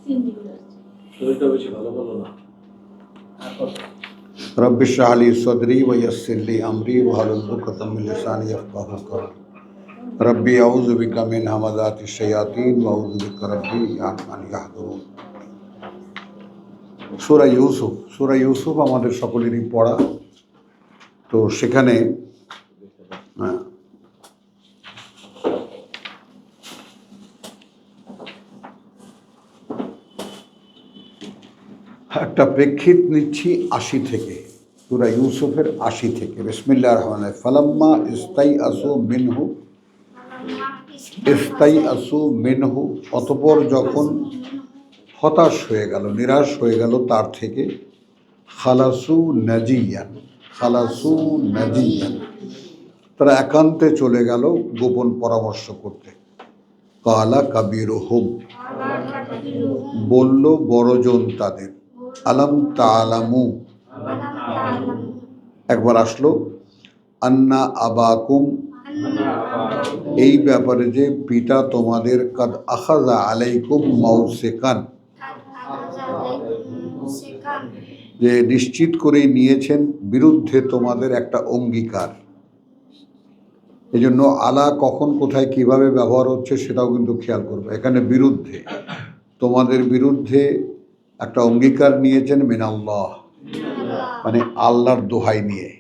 শরীরটা বেশি ভালো বলো না। রব্বি ইশরাহ লি সাদরি ওয়া ইয়াসসির লি আমরি ওয়াহলুল উকদাতাম মিন লিসানি ইয়াফকাহু কওলি। রব্বি আউযু বিকা মিন হামাযাতিশ শায়াতিন ওয়া আউযু বিকা রব্বি আন ইয়াহদুরুন। সূরা ইউসুফ আমাদের সকলেরই পড়া। তো সেখানে একটা প্রেক্ষিত নিচ্ছি ৮০ থেকে, সূরা ইউসুফের ৮০ থেকে। বিসমিল্লাহির রহমানির রহিম। ফালাম্মা ইস্তাইআসু মিনহু, অতঃপর যখন হতাশ হয়ে গেল, নিরাশ হয়ে গেল তার থেকে, খালাসু নাজিয়ান, তারা একান্তে চলে গেল গোপন পরামর্শ করতে। কালা কাবিরুহুম, বলল বড়জন তাদের, আলাম তা'লামু, একবার আসলো, আন্না আবাকুম, এই ব্যাপারে যে পিতা তোমাদের, কাদ আখাযা আলাইকুম মাউসিকান, যে নিশ্চিত করে নিয়েছেন বিরুদ্ধে তোমাদের একটা অঙ্গীকার। এই জন্য আলা কখন কোথায় কিভাবে ব্যবহার হচ্ছে সেটাও কিন্তু খেয়াল করবে। এখানে বিরুদ্ধে, তোমাদের বিরুদ্ধে একটা অঙ্গীকার নিয়েছেন মিনাল্লাহ, মানে আল্লাহর দোহাই নিয়ে,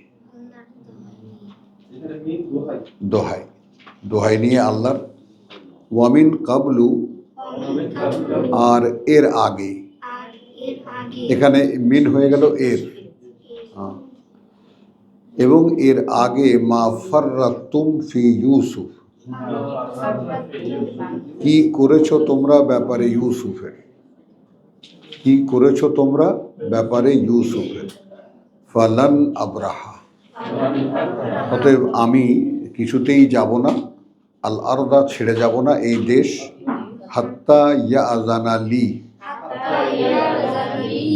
দোহাই নিয়ে আল্লাহর। ওয়ামিন কাবলু, আর এর আগে, এখানে মিন হয়ে গেল এর, এবং এর আগে মা ফাররাতুম ফি ইউসুফ, কি করেছো তোমরা ব্যাপারে ইউসুফের, কি করেছো তোমরা ব্যাপারে ইউসুফের। ফালান আবরাহা, অতএব আমি কিছুতেই যাব না, আল আরদা, ছেড়ে যাব না এই দেশ, হাত্তা ইয়াআযানা লি,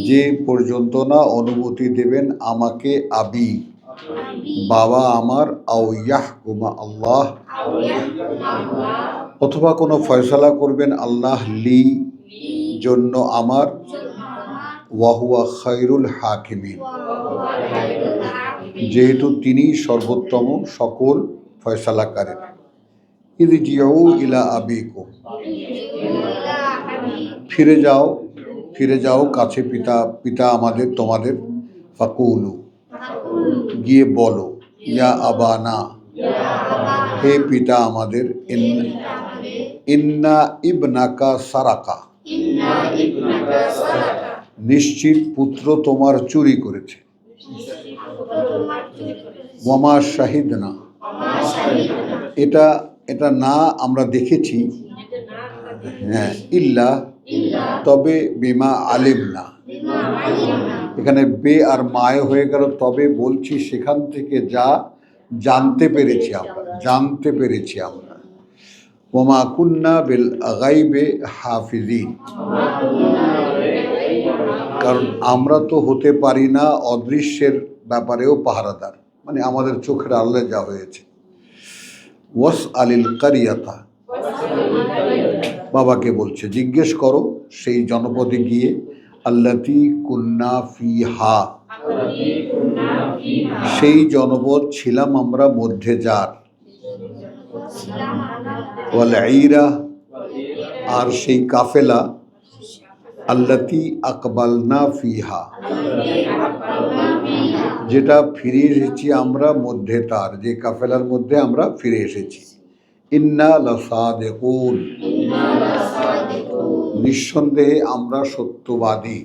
যে পর্যন্ত না অনুমতি দেবেন আমাকে, আবি, বাবা আমার, আও ইয়াহকুমা আল্লাহ, অথবা কোনো ফয়সালা করবেন আল্লাহ, লি, জন্য আমার, ওয়াহুয়া খায়রুল হাকিমিন, যেহেতু তিনি সর্বোত্তম সকল ফয়সালাকারী। ইরজিউ ইলা আবিকুম, ফিরে যাও কাছে পিতা আমাদের তোমাদের, ফাকুলু, গিয়ে বলো, ইয়া আবানা, হে পিতা আমাদের, ইন্না ইবনাকা সারাকা, নিশ্চিত পুত্র তোমার চুরি করেছে। ওয়ামা শাহিদনা, এটা না আমরা দেখেছি, হ্যাঁ, ইল্লা, তবে বিমা আলিম না, এখানে বে আর মায় হয়ে গেল, তবে বলছি সেখান থেকে যা জানতে পেরেছি আমরা। ওমা কুন্না বিল গায়বে হাফিজিন, কারণ আমরা তো হতে পারি না অদৃশ্যের ব্যাপারেও পাহারাদার, মানে আমাদের চোখের আড়ালে যা হয়েছে। ওয়াস আলিল কারিয়াতা, বাবাকে বলছে জিজ্ঞেস করো সেই জনপদে গিয়ে, আল্লাতী কুন্না ফিহা, সেই জনপদ ছিলাম আমরা মধ্যে যার, ওয়াল ঈরা, আর সেই কাফেলা, আল্লাতী আকবালনা ফিহা, যেটা ফিরে এসেছি আমরা মধ্যে তার, যে কাফেলার মধ্যে আমরা ফিরে এসেছি। ইন্না লাসাদিকুন, নিঃসন্দেহে আমরা সত্যবাদী।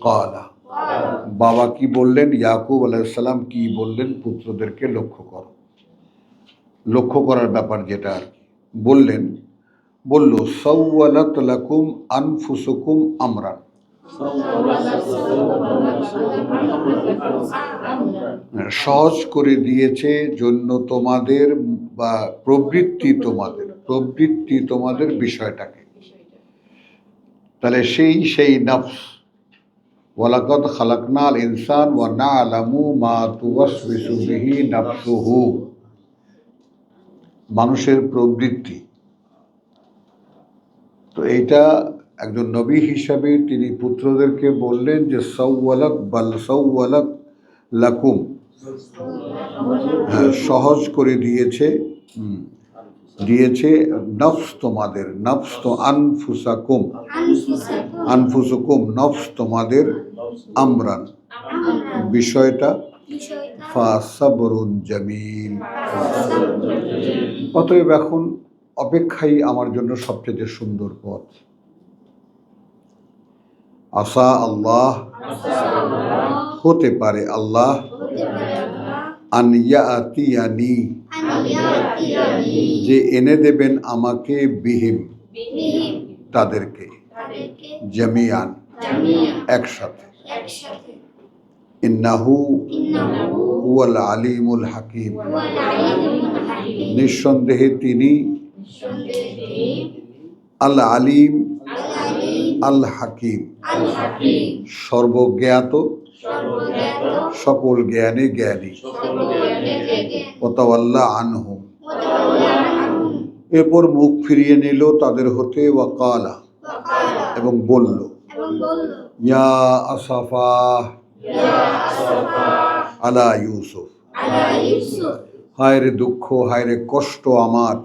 কালা, বাবা কি বললেন, ইয়াকুব আলাইহিস সালাম কি বললেন, পুত্রদেরকে লক্ষ্য করার ব্যাপার যেটা আর কি বলল, সাওয়ালাত লাকুম আনফুসুকুম আমরান, সহজ করে দিয়েছে জন্য তোমাদের, বা প্রবৃত্তি তোমাদের বিষয়টাকে। তাহলে সেই নফস, ওয়ালাকাদ খালাকনাল ইনসান ওয়া না'লামু মা তুওয়াসবিসু বিহি নাফসুহু, মানুষের প্রবৃত্তি, তো এইটা একজন নবী হিসাবে তিনি পুত্রদেরকে বললেন যে সাওয়ালাক বাল সাওয়ালাক লাকুম, হ্যাঁ, সহজ করে দিয়েছে, দিয়েছে নফস তোমাদের, নফস তো আনফুসাকুম, আনফুসুকুম নফস তোমাদের, আমরান বিষয়টা, ফাসাবরুন জামিল। অতএব এখন অপেক্ষাই আমার জন্য সবচেয়ে সুন্দর পথ। আসা আল্লাহ, হতে পারে আল্লাহ, আন ইয়াতিয়ানি, যে এনে দেবেন আমাকে, বিহিম তাদেরকে, জামিয়ান একসাথে, ইন্নাহু হুয়াল আলিমুল হাকিম, নিঃসন্দেহে তিনি আল আলিম আল হাকিম, সর্বজ্ঞাত, সকল জ্ঞানে জ্ঞানী। ওয়াতাওয়াল্লা আনহুম, এরপর মুখ ফিরিয়ে নিল তাদের হতে, ওয়াকালা, এবং বলল, ইয়া আসাফা আলা ইউসুফ, হায় রে দুঃখ, হায় রে কষ্ট আমার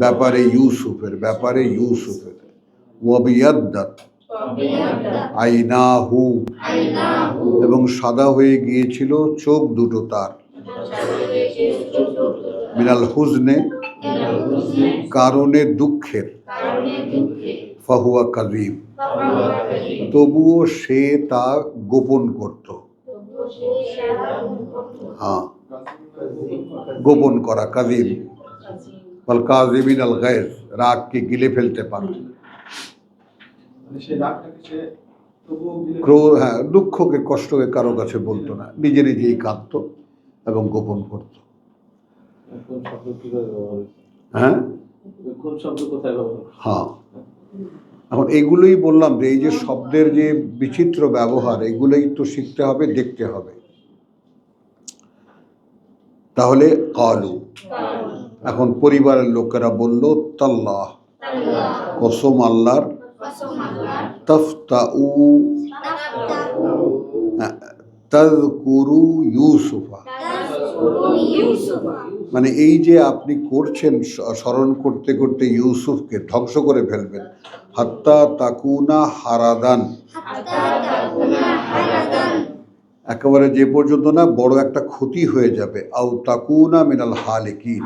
ব্যাপারে ইউসুফের, ব্যাপারে ইউসুফের। ওয়াবিয়াদ্দাত আইনাহু, এবং সাদা হয়ে গিয়েছিল চোখ দুটো তার, মিনাল হুজনে, কারণে দুঃখের, ফাহুয়া কাযীব, তবুও সে তা গোপন করত। হ্যাঁ, গোপন করা, কাযীব, ওয়াল কাযিমিন আল গায়জ, রাগকে গিলে ফেলতে পারে, ক্রোধ, হ্যাঁ, দুঃখকে কষ্টকে কারো কাছে বলতো না, নিজে নিজেই কাঁদত এবং গোপন করত। হ্যাঁ হ্যাঁ, এখন এগুলোই বললাম যে এই যে শব্দের যে বিচিত্র ব্যবহার, এগুলোই তো শিখতে হবে, দেখতে হবে। তাহলে কালু, এখন পরিবারের লোকেরা বলল, তাল্লাহ, কসম আল্লাহর, তাফতাউ তাযকুরু ইউসুফা, মানে এই যে আপনি করছেন, স্মরণ করতে করতে ইউসুফকে ধ্বংস করে ফেলবেন, হাত্তা তাকুনা হারাদান, একেবারে যে পর্যন্ত না বড় একটা ক্ষতি হয়ে যাবে, আও তাকুনা মিনাল হালিকিন,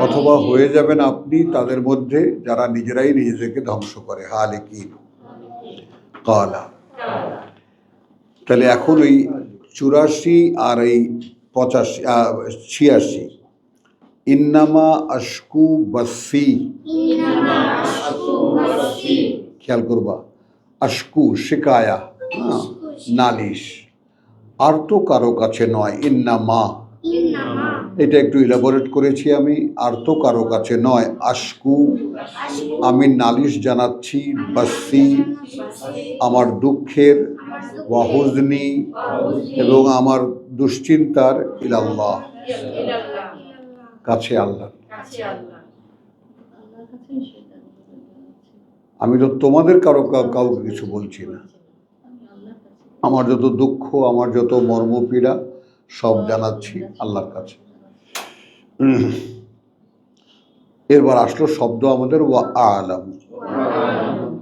অথবা হয়ে যাবেন আপনি তাদের মধ্যে যারা নিজেরাই নিজেদেরকে ধ্বংস করে, হালিকিন। কালা, তাহলে এখন এই 84 আর এই 86, ইন্নামা আশকু বাসি, খেয়াল করবা, আশকু শিকায়া, নালিশ, আর তো কারো কাছে নয়, ইন্নামা, এটা একটু ইলাবোরেট করেছি আমি, আর তো কারো কাছে নয়, আশকু আমি নালিশ জানাচ্ছি, বাসি আমার দুঃখের, ওয়াহুজনি এবং আমার দুশ্চিন্তার, ইলাল্লাহ কাছে, আল্লাহ। আমি তো তোমাদের কাউকে কিছু বলছি না, আমার যত দুঃখ, আমার যত মর্মপীড়া সব জানাচ্ছি আল্লাহর কাছে। এরবার আসলো শব্দ আমাদের, ওয়া আলাম,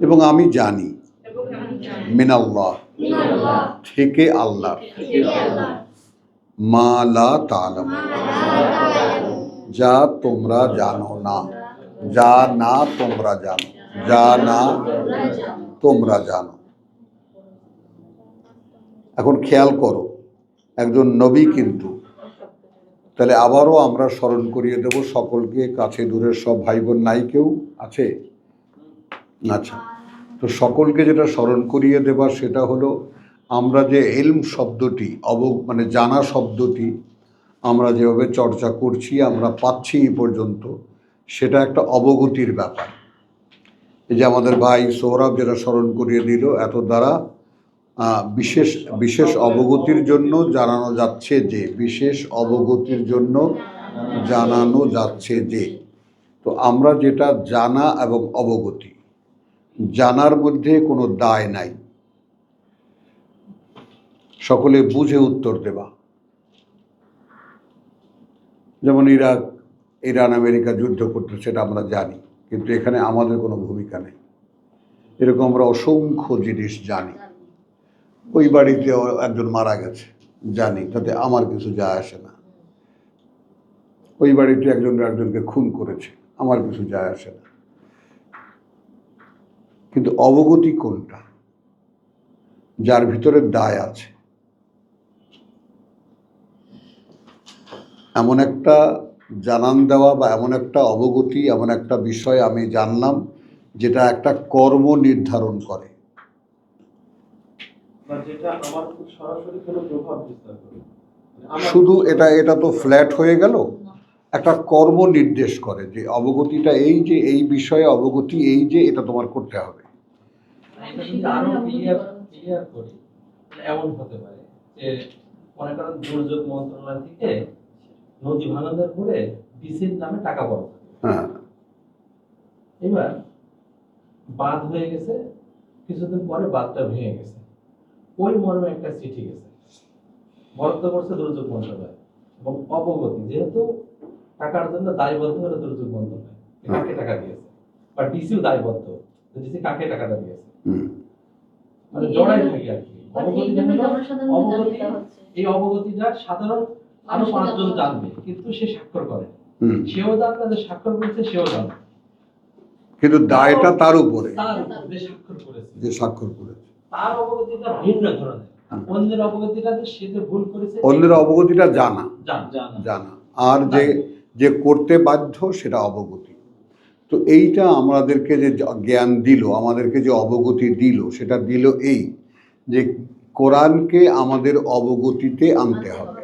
এবং আমি জানি, মিনাল্লাহ থেকে আল্লাহ, মা লা তা'লামুন যা তোমরা জানো না, যা না তোমরা জানো, যা না তোমরা জানো। এখন খেয়াল করো, একজন নবী কিন্তু, তাহলে আবারও আমরা স্মরণ করিয়ে দেব সকলকে, কাছে দূরের সব ভাই বোন, নাই কেউ আছে? আচ্ছা, তো সকলকে যেটা স্মরণ করিয়ে দেবার সেটা হলো, আমরা যে ইলম শব্দটি, মানে জানা শব্দটি আমরা যেভাবে চর্চা করছি, আমরা পাচ্ছি এই পর্যন্ত, সেটা একটা অবগতির ব্যাপার। এই যে আমাদের ভাই সৌরভ যেটা স্মরণ করিয়ে দিল, এত দ্বারা বিশেষ বিশেষ অবগতির জন্য জানানো যাচ্ছে যে, বিশেষ অবগতির জন্য জানানো যাচ্ছে যে, তো আমরা যেটা জানা এবং অবগতি, জানার মধ্যে কোনো দায় নাই, সকলে বুঝে উত্তর দেবা। যেমন ইরান আমেরিকা যুদ্ধ করতে, সেটা আমরা জানি, কিন্তু এখানে আমাদের কোনো ভূমিকা নেই। এরকম আমরা অসংখ্য জিনিস জানি। ওই বাড়িতে একজন মারা গেছে, জানি, তাতে আমার কিছু যায় আসে না। ওই বাড়িতে একজনকে খুন করেছে, আমার কিছু যায় আসে না। কিন্তু অবগতি কোনটা? যার ভিতরে দায় আছে। এমন একটা জানান দেওয়া বা এমন একটা অবগতি, এমন একটা বিষয় আমি জানলাম যেটা একটা কর্ম নির্ধারণ করে, শুধু এটা তো ফ্ল্যাট হয়ে গেল, একটা কর্ম নির্দেশ করে যে অবগতিটা এই যে এই বিষয়ে অবগতি এই যে এটা তোমার করতে হবে। এমন হতে পারে যে মনে করেন দুর্যোগ মন্ত্রণালয় থেকে নদী ভাঙনের পরে ডিসির নামে টাকা বরাদ্দ, হ্যাঁ, এবার বাঁধ হয়ে গেছে, কিছুদিন পরে বাঁধটা ভেঙে গেছে, ওই মর্মে একটা চিঠি গেছে, বরাদ্দ করছে দুর্যোগ মন্ত্রণালয় এবং অবগতি, যেহেতু টাকার জন্য দায়বদ্ধ হলো দুর্যোগ মন্ত্রণালয়, কাকে টাকা দিয়েছে, বা ডিসিও দায়বদ্ধ, ডিসি কাকে টাকাটা দিয়েছে, মানে জড়াই থাকে আর কি। এই অবগতিটা সাধারণ আরো 5 জন জানবে, কিন্তু সে স্বাক্ষর করে, সেও জানবে যে স্বাক্ষর করেছে, সেও জানবে, কিন্তু দায়টা তার উপরে, যে স্বাক্ষর করেছে তার অবগতিটা ভিন্ন ধরনের। অন্যের অবগতিটা যে সে যে ভুল করেছে, অন্যের অবগতিটা জানা, আর যে করতে বাধ্য সেটা অবগতি। তো এইটা আমাদেরকে যে জ্ঞান দিল, আমাদেরকে যে অবগতি দিল, সেটা দিল এই যে কোরআনকে আমাদের অবগতিতে আনতে হবে।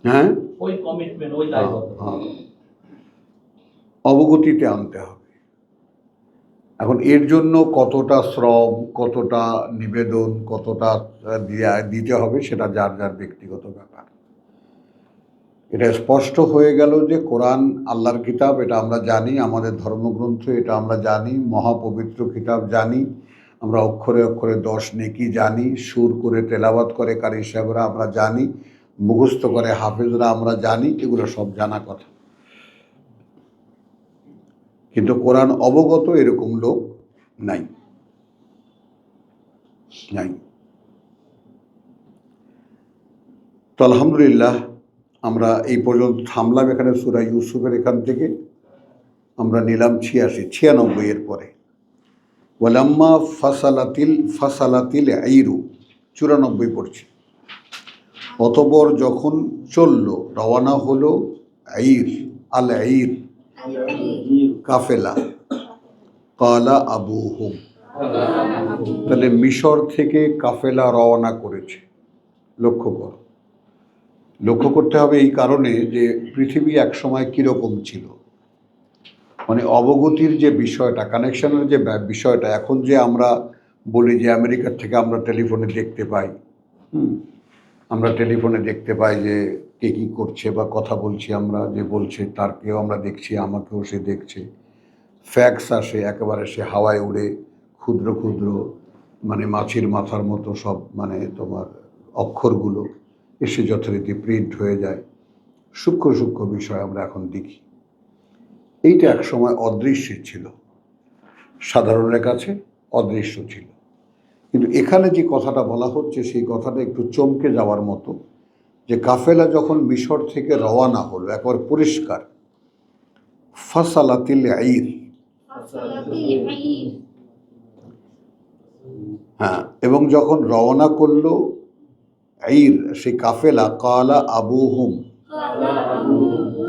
হ্যাঁ, অবগতিতে আনতে হবে। এখন এর জন্য কতটা শ্রম, কতটা নিবেদন, কতটা দিতে হবে, সেটা যার যার ব্যক্তিগত ব্যাপার। এটা স্পষ্ট হয়ে গেল যে কোরআন আল্লাহর কিতাব, এটা আমরা জানি, আমাদের ধর্মগ্রন্থ, এটা আমরা জানি, মহাপবিত্র কিতাব জানি, আমরা অক্ষরে অক্ষরে 10 নেকি জানি, সুর করে তেলাওয়াত করে কারি সাহেবরা আমরা জানি, মুখস্থ করে হাফেজরা আমরা জানি, এগুলো সব জানা কথা। কিন্তু কোরআন অবগত এরকম লোক নাই। তো আলহামদুলিল্লাহ, আমরা এই পর্যন্ত থামলাম এখানে। সূরা ইউসুফের এখান থেকে আমরা নিলাম 96 এর পরে। ওয়ালাম্মা ফাসালাতিল আইরু 94 পড়ছি। অতঃপর যখন চলল, রওয়ানা হলো আইর, আল আইর কাফেলা, কালা আবুহুম, তাহলে মিশর থেকে কাফেলা রওনা করেছে। লক্ষ্য করতে হবে এই কারণে যে পৃথিবী একসময় কীরকম ছিল, মানে অবগতির যে বিষয়টা, কানেকশনের যে বিষয়টা, এখন যে আমরা বলি যে আমেরিকার থেকে আমরা টেলিফোনে দেখতে পাই, আমরা টেলিফোনে দেখতে পাই যে কে কী করছে বা কথা বলছি, আমরা যে বলছে তার কেউ আমরা দেখছি, আমাকেও সে দেখছে। ফ্যাক্স আসে, একেবারে সে হাওয়ায় উড়ে, ক্ষুদ্র ক্ষুদ্র মানে মাছির মাথার মতো সব, মানে তোমার অক্ষরগুলো এসে যথারীতি প্রিন্ট হয়ে যায়। সূক্ষ্ম সূক্ষ্ম বিষয় আমরা এখন দেখি। এইটা এক সময় অদৃশ্য ছিল, সাধারণের কাছে অদৃশ্য ছিল। কিন্তু এখানে যে কথাটা বলা হচ্ছে, সেই কথাটা একটু চমকে যাওয়ার মতো, যে কাফেলা যখন মিশর থেকে রওয়ানা হলো, একবার পরিষ্কার, ফাসালাতিল আইর, হ্যাঁ, এবং যখন রওনা করলো আইর, সেই কাফেলা, কালা আবুহুম,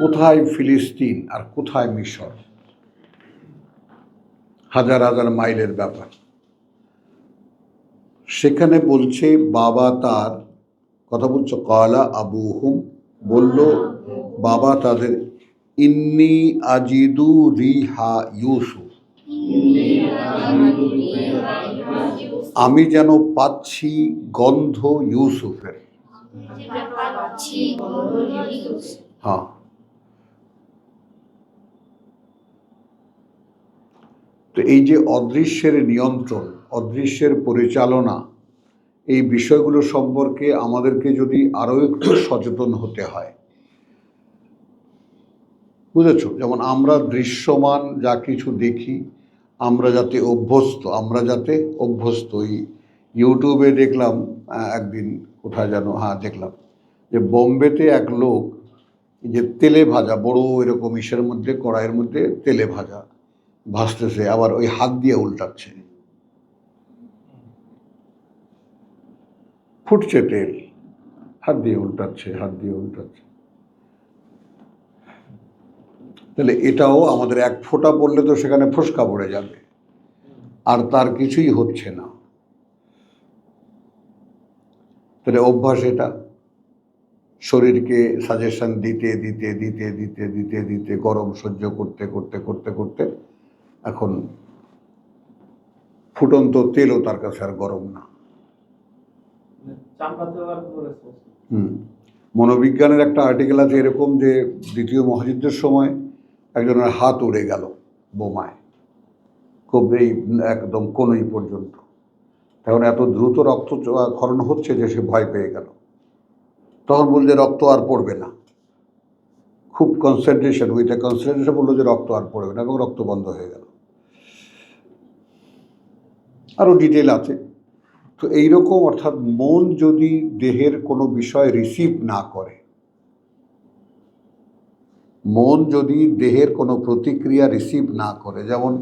কোথায় ফিলিস্তিন আর কোথায় মিশর, হাজার হাজার মাইলের ব্যাপার। সেখানে বলছে বাবা তার, কথা বলছো, কালা আবুহুম, বলল বাবা তাদের, ইন্নি আজিদু রিহা ইউসুফ, আমি যেন পাচ্ছি গন্ধ ইউসুফের। হ্যাঁ, তো এই যে অদৃশ্যের নিয়ন্ত্রণ, অদৃশ্যের পরিচালনা, এই বিষয়গুলো সম্পর্কে আমাদেরকে যদি আরও একটু সচেতন হতে হয়। বুঝেছো? যেমন আমরা দৃশ্যমান যা কিছু দেখি আমরা যাতে অভ্যস্ত। ওই ইউটিউবে দেখলাম একদিন, কোথায় যেন, হ্যাঁ দেখলাম, যে বোম্বেতে এক লোক এই যে তেলে ভাজা, বড় এরকম ইসের মধ্যে, কড়াইয়ের মধ্যে তেলে ভাজা ভাজতেছে, আবার ওই হাত দিয়ে উল্টাচ্ছে, ফুটছে তেল, হাত দিয়ে উল্টাচ্ছে। তাহলে এটাও আমাদের এক ফোঁটা পড়লে তো সেখানে ফোসকা পড়ে যাবে, আর তার কিছুই হচ্ছে না। তাহলে অভ্যাস এটা, শরীরকে সাজেশন দিতে গরম সহ্য করতে এখন ফুটন্ত তেলও তার কাছে আর গরম না। মনোবিজ্ঞানের একটা আর্টিকেল আছে এরকম, যে দ্বিতীয় মহাযুদ্ধের সময় একজনের হাত উড়ে গেল বোমায়, খুব এই একদম কোনই পর্যন্ত। তখন এত দ্রুত রক্ত ক্ষরণ হচ্ছে যে সে ভয় পেয়ে গেল। তখন বলল যে রক্ত আর পড়বে না, খুব কনসেন্ট্রেশন বললো যে রক্ত আর পড়বে না, এবং রক্ত বন্ধ হয়ে গেল। আরও ডিটেল আছে। তো এইরকম, অর্থাৎ মন যদি দেহের কোনো বিষয় রিসিভ না করে, মন যদি দেহের কোনো প্রতিক্রিয়া রিসিভ না করে, যেমন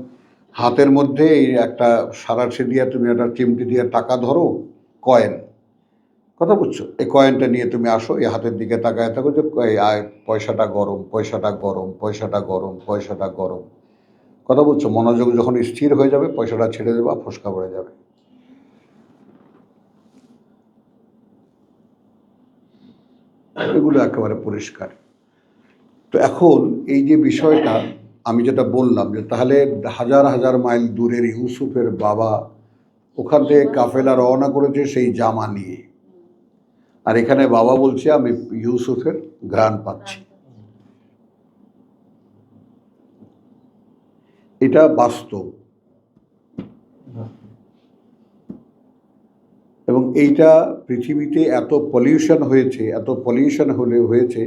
হাতের মধ্যে এই একটা সারাশি দিয়ে তুমি একটা চিমটি দিয়ে টাকা ধরো, কয়েন, কথা বুঝছো, এই কয়েনটা নিয়ে তুমি আসো, এই হাতের দিকে তাকায় থাকো যে পয়সাটা গরম, কথা বুঝছো। মনোযোগ যখন স্থির হয়ে যাবে, পয়সাটা ছেড়ে দেবে, ফসকা পড়ে যাবে। এগুলো একেবারে পরিষ্কার। তো এখন এই যে বিষয়টা আমি যেটা বললাম, যে তাহলে হাজার হাজার মাইল দূরের ইউসুফের বাবা ওখান থেকে কাফেলা রওনা করেছে সেই জামা নিয়ে, আর এখানে বাবা বলছে আমি ইউসুফের ঘ্রাণ পাচ্ছি। এটা বাস্তব, এবং এইটা পৃথিবীতে এত পলিউশন হয়েছে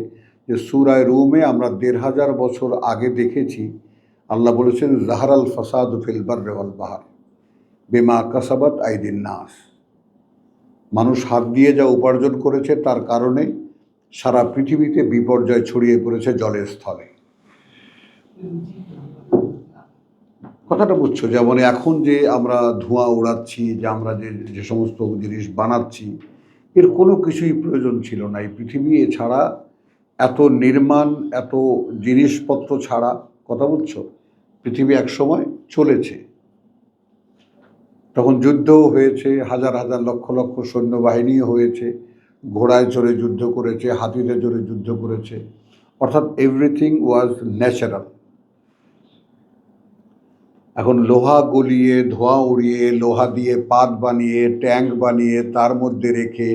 যে সূরা রুমে আমরা ১৫০০ বছর আগে দেখেছি, আল্লাহ বলেছেন জাহারাল ফাসাদু ফিল বাররি ওয়াল বাহর বিমা কাসাবাত আইদিন নাস। মানুষ হাত দিয়ে যা উপার্জন করেছে তার কারণে সারা পৃথিবীতে বিপর্যয় ছড়িয়ে পড়েছে জলের স্থলে। কথাটা বুঝছো? যেমন এখন যে আমরা ধোঁয়া উড়াচ্ছি, যে আমরা যে সমস্ত জিনিস বানাচ্ছি, এর কোনো কিছুই প্রয়োজন ছিল না। এই পৃথিবী এছাড়া এত নির্মাণ, এত জিনিসপত্র ছাড়া, কথা বুঝছো, পৃথিবী একসময় চলেছে। তখন যুদ্ধও হয়েছে, হাজার হাজার লক্ষ লক্ষ সৈন্যবাহিনীও হয়েছে, ঘোড়ায় চড়ে যুদ্ধ করেছে, হাতিতে চড়ে যুদ্ধ করেছে, অর্থাৎ এভরিথিং ওয়াজ ন্যাচারাল। এখন লোহা গলিয়ে, ধোঁয়া উড়িয়ে, লোহা দিয়ে পাত বানিয়ে, ট্যাঙ্ক বানিয়ে, তার মধ্যে রেখে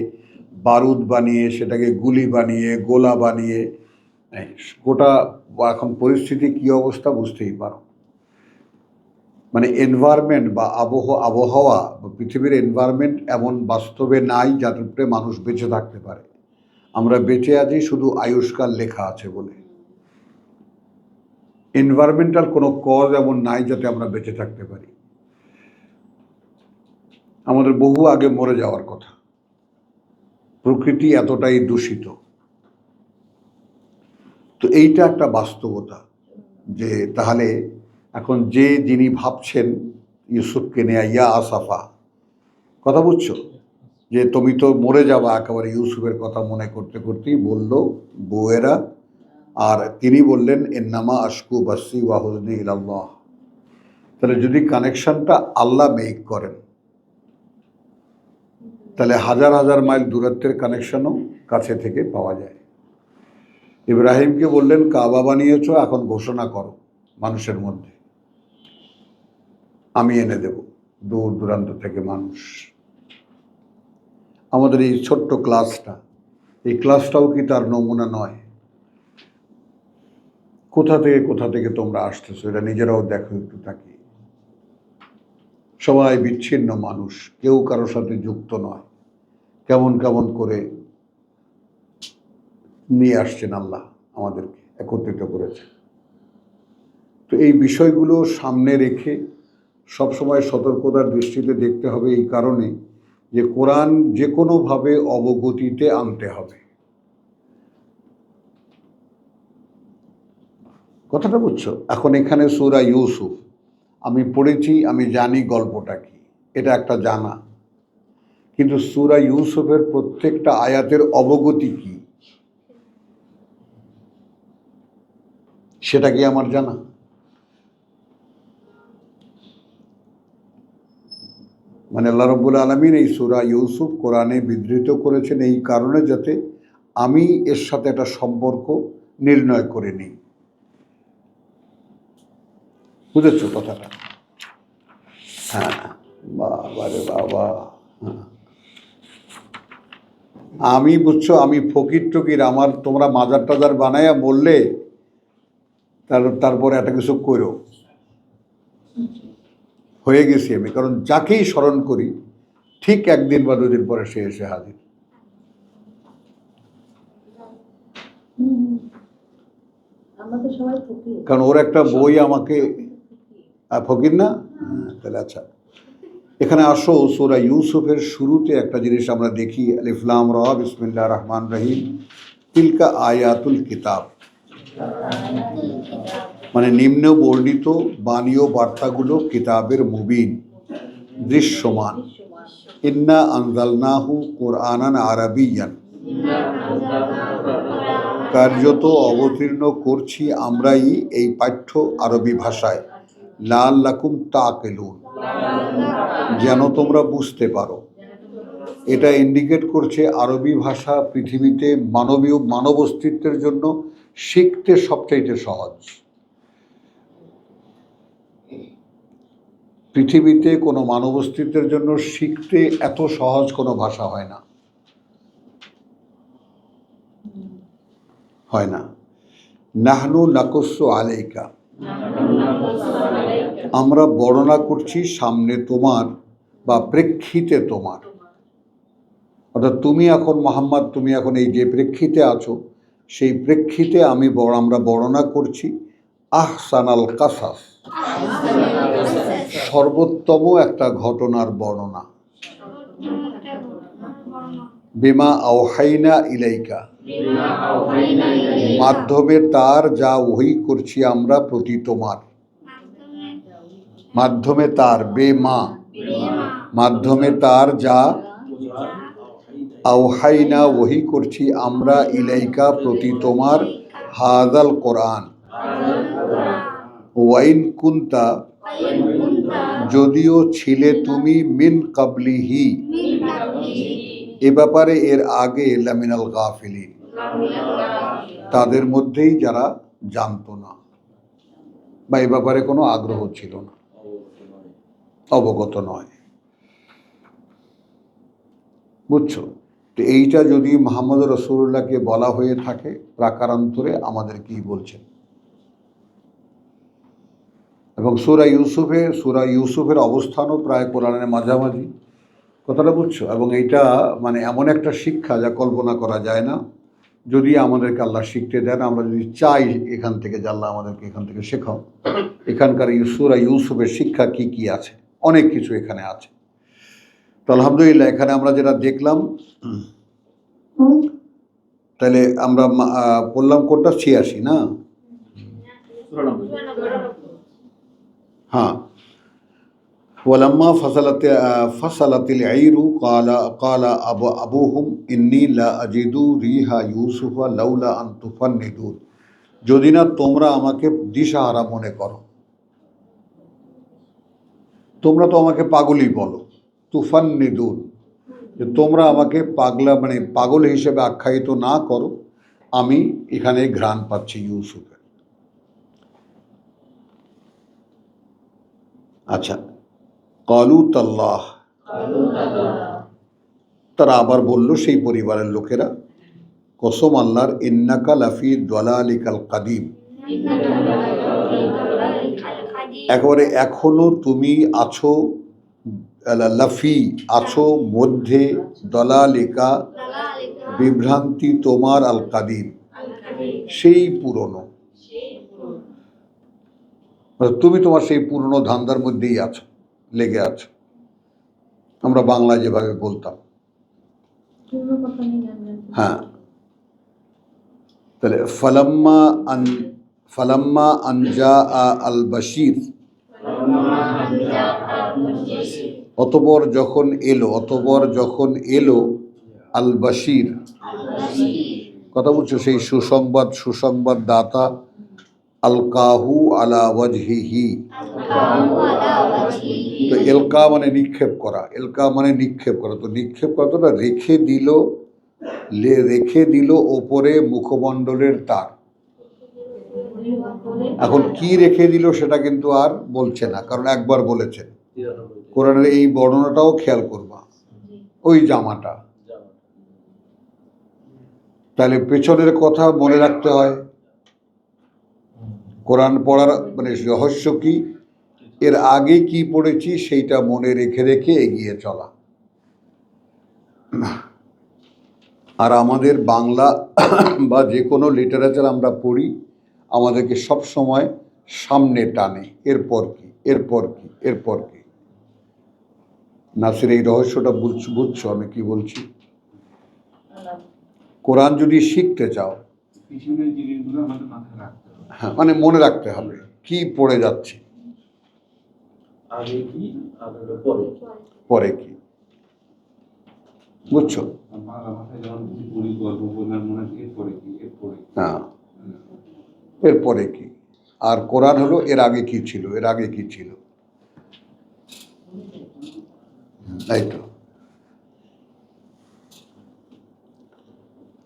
বারুদ বানিয়ে, সেটাকে গুলি বানিয়ে, গোলা বানিয়ে, গোটা এখন পরিস্থিতি কী অবস্থা বুঝতেই পারো। মানে এনভায়রনমেন্ট বা আবহাওয়া বা পৃথিবীর এনভায়রনমেন্ট এমন বাস্তবে নাই যাতে উপরে মানুষ বেঁচে থাকতে পারে। আমরা বেঁচে আছি শুধু আয়ুষ্কাল লেখা আছে বলে। এনভায়রনমেন্টাল কোনো কজ এমন নাই যাতে আমরা বেঁচে থাকতে পারি। আমাদের বহু আগে মরে যাওয়ার কথা। প্রকৃতি এতটাই দূষিত। তো এইটা একটা বাস্তবতা, যে তাহলে এখন যিনি ভাবছেন ইউসুফকে নিয়ে, ইয়া আসাফা, কথা বুঝছো, যে তুমি তো মরে যাবা, একেবারে ইউসুফের কথা মনে করতে করতেই বলল বউয়েরা, আর তিনি বললেন ইন্নামা আশকু বাসি ওয়া হুজনি ইলাল্লাহ। তাহলে যদি কানেকশনটা আল্লাহ মেক করেন, তাহলে হাজার হাজার মাইল দূরত্বের কানেকশনও কাছে থেকে পাওয়া যায়। ইব্রাহিমকে বললেন কাবা বানিয়েছ, এখন ঘোষণা করো মানুষের মধ্যে, আমি এনে দেব দূর দূরান্ত থেকে মানুষ। আমাদের এই ছোট্ট এই ক্লাসটাও কি তার নমুনা নয়? কোথা থেকে তোমরা আসতেছো, এটা নিজেরাও দেখো একটু তাকিয়ে। সবাই বিচ্ছিন্ন মানুষ, কেউ কারোর সাথে যুক্ত নয়, কেমন কেমন করে নিয়ে আসছেন আল্লাহ, আমাদেরকে একত্রিত করেছে। তো এই বিষয়গুলো সামনে রেখে সবসময় সতর্কতার দৃষ্টিতে দেখতে হবে, এই কারণে যে কোরআন যে কোনোভাবে অবগতিতে আনতে হবে। কথাটা বুঝছো? এখন এখানে সূরা ইউসুফ আমি পড়েছি, আমি জানি গল্পটা কি, এটা একটা জানা, কিন্তু সূরা ইউসুফের প্রত্যেকটা আয়াতের অবগতি কি সেটা কি আমার জানা? মানে আল্লাহ রাব্বুল আলামিন এই সূরা ইউসুফ কোরআনে বিধৃত করেছেন এই কারণে যাতে আমি এর সাথে একটা সম্পর্ক নির্ণয় করে নিই। বুঝেছো কথাটা? হ্যাঁ, বাবা রে বাবা। হ্যাঁ। আমি বুঝছো, আমি ফকির টকির, আমার তোমরা মাজার টাজার বানাইয়া বললে তারপরে একটা কিছু করো, হয়ে গেছি আমি। কারণ যাকেই স্মরণ করি ঠিক একদিন বা দুদিন পরে সে এসে হাজির। কারণ ওর একটা বই আমাকে, ফকির না? তাহলে আচ্ছা, এখানে আসো, সূরা ইউসুফের শুরুতে একটা জিনিস আমরা দেখি, আলিফ লাম রা বিসমিল্লাহির রহমানির রহিম, তিলকা আয়াতুল কিতাব, মানে নিম্ন বর্ণিত বাণীয় বার্তাগুলো কিতাবের মুবিন, দৃশ্যমান। ইন্না আনজালনাহু কুরআনান আরাবিয়ান, কার্যত অবতীর্ণ করছি আমরাই এই পাঠ্য আরবি ভাষায়, লাআল্লাকুম তাকিলুন, যেন তোমরা বুঝতে পারো। এটা ইন্ডিকেট করছে আরবি ভাষা পৃথিবীতে মানব অস্তিত্বের জন্য শিখতে সবচাইতে সহজ। পৃথিবীতে কোনো মানব অস্তিত্বের জন্য শিখতে এত সহজ কোনো ভাষা হয় না, হয় না। নাহনু নাকুসু আলাইকা, আমরা বর্ণনা করছি সামনে তোমার বা প্রেক্ষিতে তোমার, অর্থাৎ তুমি এখন মোহাম্মদ, তুমি এখন এই যে প্রেক্ষিতে আছো সেই প্রেক্ষিতে আমরা বর্ণনা করছি আহসানাল কাসাস, সর্বোত্তম একটা ঘটনার বর্ণনা। বিমা আওহাইনা ইলাইকা, মাধ্যমে তার যা ওহী করছি আমরা প্রতি তোমার। মাধ্যমে তার, বেমা, মাধ্যমে তার যা আওহাইনা ওহী করছি আমরা ইলাইকা প্রতি তোমার, হাযাল কোরআন, ওয়াইন কুনতা, যদিও ছিলে তুমি, মিন কাবলিহি, এ ব্যাপারে এর আগে, লামিনাল গাফিলিন, তাদের মধ্যেই যারা জানতো না বা এ ব্যাপারে কোনো আগ্রহ ছিল না, অবগত নয়। বুঝছো? তো এইটা যদি মুহাম্মদ রাসূলুল্লাহকে বলা হয়ে থাকে, প্রাকারান্তরে আমাদের কি বলছেন। এবং সূরা ইউসুফের অবস্থানও প্রায় কোরআনের মাঝামাঝি, কথাটা বুঝছো? এবং এইটা মানে এমন একটা শিক্ষা যা কল্পনা করা যায় না, যদি আমাদেরকে আল্লাহ শিখতে দেন, আমরা যদি চাই এখান থেকে যে আল্লাহ আমাদেরকে এখান থেকে শেখাও। এখানকার সূরা ইউসুফের শিক্ষা কি কি আছে, অনেক কিছু এখানে আছে। তো আলহামদুলিল্লাহ, এখানে আমরা যেটা দেখলাম, তাহলে আমরা পড়লাম কোনটা, 86 না? হ্যাঁ, ওয়ালাম্মা ফাসালাতিল আইরু ক্বালা আবুহুম ইন্নী লা আজিদু রিহা ইউসুফা লাউলা আন তুফান্নিদুন, যদি না তোমরা আমাকে দিশাহারা মনে করো। তোমরা তো আমাকে পাগলই বলো, তুফান্নিদুন, যে তোমরা আমাকে মানে পাগল হিসেবে আখ্যায়িত না করো, আমি এখানে ঘ্রাণ পাচ্ছি ইউসুফের। আচ্ছা, ক্বালু তাল্লাহ, তারা আবার বলল, সেই পরিবারের লোকেরা, কসম আল্লাহর, ইন্নাকা লাফি দালালিকাল কাদিম, একেবারে এখনো তুমি আছো লাফি আছো মধ্যে, দলালিকা বিভ্রান্তি তোমার, আল কাদিম সেই পুরনো। তুমি তোমার সেই পুরনো ধান্দার মধ্যেই আছো, লেগে আছো। আমরা বাংলায় যেভাবে বলতাম, হ্যাঁ। তাহলে ফালাম্মা আনজা আল বাশির, অতঃপর যখন এলো আল বাশির, কথা বলছো সেই সুসংবাদ দাতা, আলকাহু আলা ওয়াজহিহি। তো এলকা মানে নিক্ষেপ করা, তো নিক্ষেপ করা তো না, রেখে দিল ওপরে মুখমণ্ডলের তার। এখন কি রেখে দিল সেটা কিন্তু আর বলছে না, কারণ একবার বলেছেন। কোরআনের এই বর্ণনাটাও খেয়াল করবা, ওই জামাটা। তাহলে পেছনের কথা মনে রাখতে হয়। কোরআন পড়ার মানে রহস্য কি, এর আগে কি পড়েছি সেইটা মনে রেখে রেখে এগিয়ে চলা। আর আমাদের বাংলা বা যে কোনো লিটারেচার আমরা পড়ি, আমাদেরকে সব সময় সামনে টানে, এরপর কি। নাসির, এই রহস্যটা বুঝছো আমি কি বলছি? কোরআন যদি শিখতে চাও, হ্যাঁ, মানে মনে রাখতে হবে কি পড়ে যাচ্ছে, পরে কি, বুঝছো? হ্যাঁ, এরপরে কি। আর কোরআন হলো এর আগে কি ছিল, তাই তো।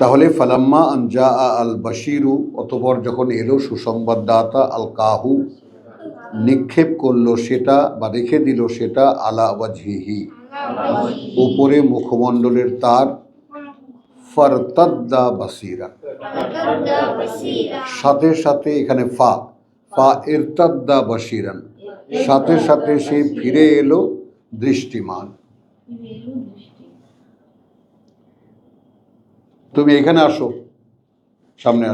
তাহলে ফালাম্মা আনজা আল বাশিরু, অতঃপর যখন এলো সুসংবাদদাতা, আল কাহু নিক্ষেপ করলো সেটা বা রেখে দিল সেটা, আলা ওয়াজহিহি উপরে মুখমণ্ডলের তার, ফারতাদ্দা বাসিরা, সাথে সাথে, এখানে ফা ইরতাদ্দা বাসিরান, সাথে সাথে সে ফিরে এলো দৃষ্টিমান। তুমি এখানে আসো, সামনে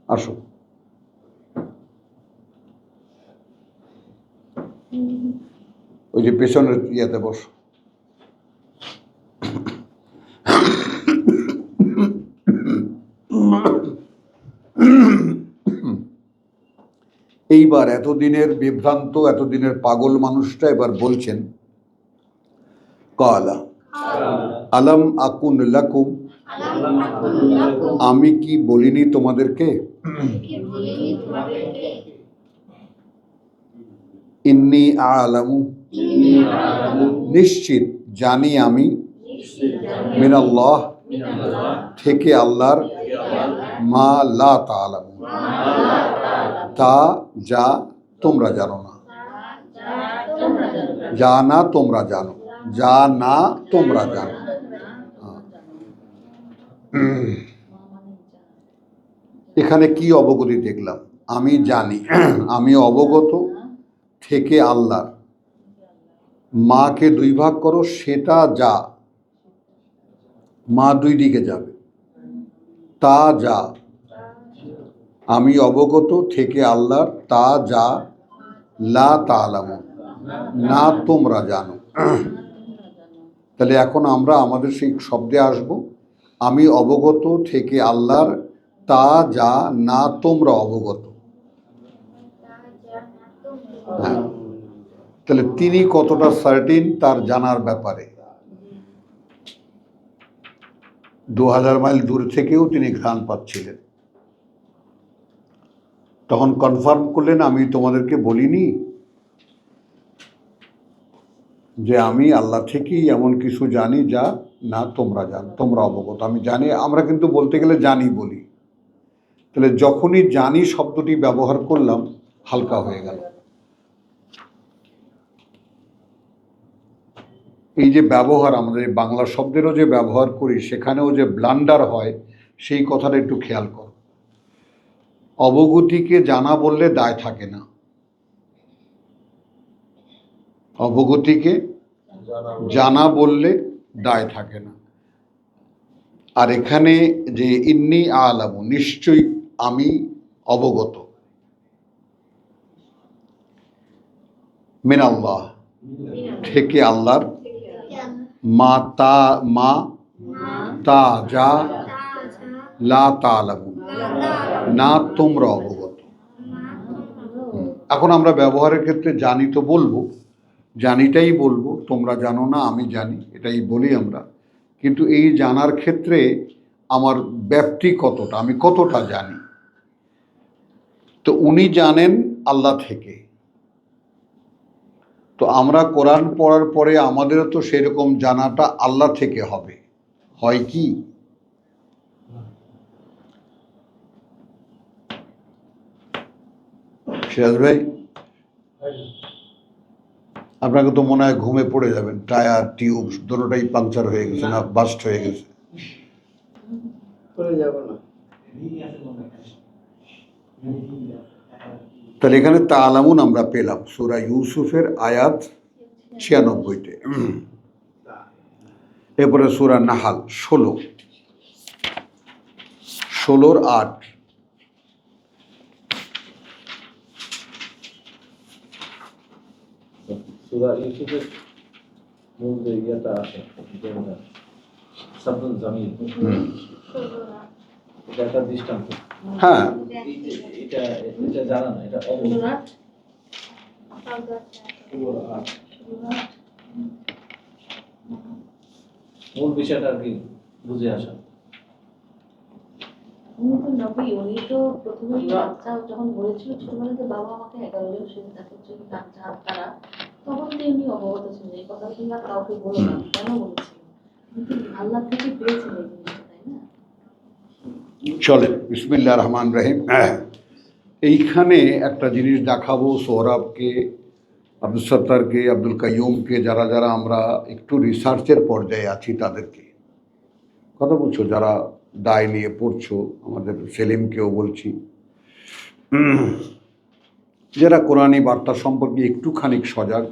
আসো। ওই যে পেছনের ইয়েতে বসো। এইবার এতদিনের বিভ্রান্ত, এতদিনের পাগল মানুষটা এবার বলছেন, কালা আলাম আকুন লাকুম, আমি কি বলিনি তোমাদেরকে, ইন্নী আ'লামু, নিশ্চিত জানি আমি, মিনাল্লাহ, থেকে আল্লাহর, মা লা তা'লামুন, তা যা তোমরা জানো না, যা না তোমরা জানো। এখানে কি অবগতি দেখলাম, আমি জানি, আমি অবগত, থেকে আল্লাহ, মাকে দুই ভাগ করো, সেটা যা, মা দুই দিকে যাবে, তা যা, আমি অবগত থেকে আল্লাহর, তা যা, লা তা'লামুন, না তোমরা জানো। তাহলে এখন আমরা আমাদের সেই শব্দে আসব, আমি অবগত থেকে আল্লাহর, তা যা না তোমরা অবগত। হ্যাঁ, তাহলে তিনি কতটা সার্টিন তার জানার ব্যাপারে। 2000 মাইল দূর থেকেও তিনি ঘ্রাণ পাচ্ছিলেন। তখন কনফার্ম করলেন, আমি তোমাদেরকে বলিনি যে আমি আল্লাহ থেকেই এমন কিছু জানি যা না তোমরা জানো, তোমরা অবগত। আমি জানি, আমরা কিন্তু বলতে গেলে জানি বলি। তাহলে যখনই জানি শব্দটি ব্যবহার করলাম, হালকা হয়ে গেল। এই যে ব্যবহার, আমাদের বাংলা শব্দেরও যে ব্যবহার করি, সেখানেও যে ব্লান্ডার হয়, সেই কথাটা একটু খেয়াল কর। অবগতিকে জানা বললে দায় থাকে না, অবগতিকে জানা বললে দায় থাকে না। আর এখানে যে ইন্নি আলামু, নিশ্চয়ই আমি অবগত, মিন আল্লাহ, থেকে আল্লাহর, মা তা যা লা তালামু, না তোমরা অবগত। এখন আমরা ব্যবহারের ক্ষেত্রে জানি তো বলবো, জানিটাই বলবো, তোমরা জানো না আমি জানি, এটাই বলি আমরা। কিন্তু এই জানার ক্ষেত্রে আমার ব্যাপ্তি কতটা, আমি কতটা জানি। তো উনি জানেন আল্লাহ থেকে। তো আমরা কোরআন পড়ার পরে আমাদেরও তো সেরকম জানাটা আল্লাহ থেকে হবে, হয় কি? সিরাজ ভাই, আপনাকে তো মনে হয় ঘুমে পড়ে যাবেন, টায়ার টিউব দুটোটাই পাংচার হয়ে গেছে না বাস্ট হয়ে গেছে? তাহলে এখানে তালামুন আমরা পেলাম সূরা ইউসুফের আয়াত 96-তে। এরপরে সূরা নাহাল 16-8। সূরা ইউসুফের মূল যে ইয়েটা আছে, যেটা সাবদুল জামিল, এটা একটা দৃষ্টান্ত। হ্যাঁ, এটা এটা জানা না, এটা অবগত। মূল বিষয়টা আর কি বুঝে আসা। উনি তো নবী, উনি তো প্রথমেই বাচ্চা যখন বলেছিল ছোটবেলাতে বাবা আমাকে 11 জন সেদিন তাকে জন্য বাচ্চা তারা, তখন দিয়ে উনি অবগত ছিলেন। এই কথা তিনি আর কাউকে বলে না, কেন বলেছিলেন? কিন্তু আল্লাহ থেকে পেয়েছিলেন এই জিনিসটা, তাই না? চলেন বিসমিল্লাহির রহমানির রহিম। এইখানে একটা জিনিস দেখাবো সৌরভকে, আব্দুল সত্তারকে, আব্দুল কাইয়ুমকে, যারা যারা আমরা একটু রিসার্চের পর্যায়ে আছি তাদেরকে কথা বলছো, যারা দায় নিয়ে পড়ছো, আমাদের সেলিমকেও বলছি, যারা কোরআনী বার্তা সম্পর্কে একটুখানি সজাগ।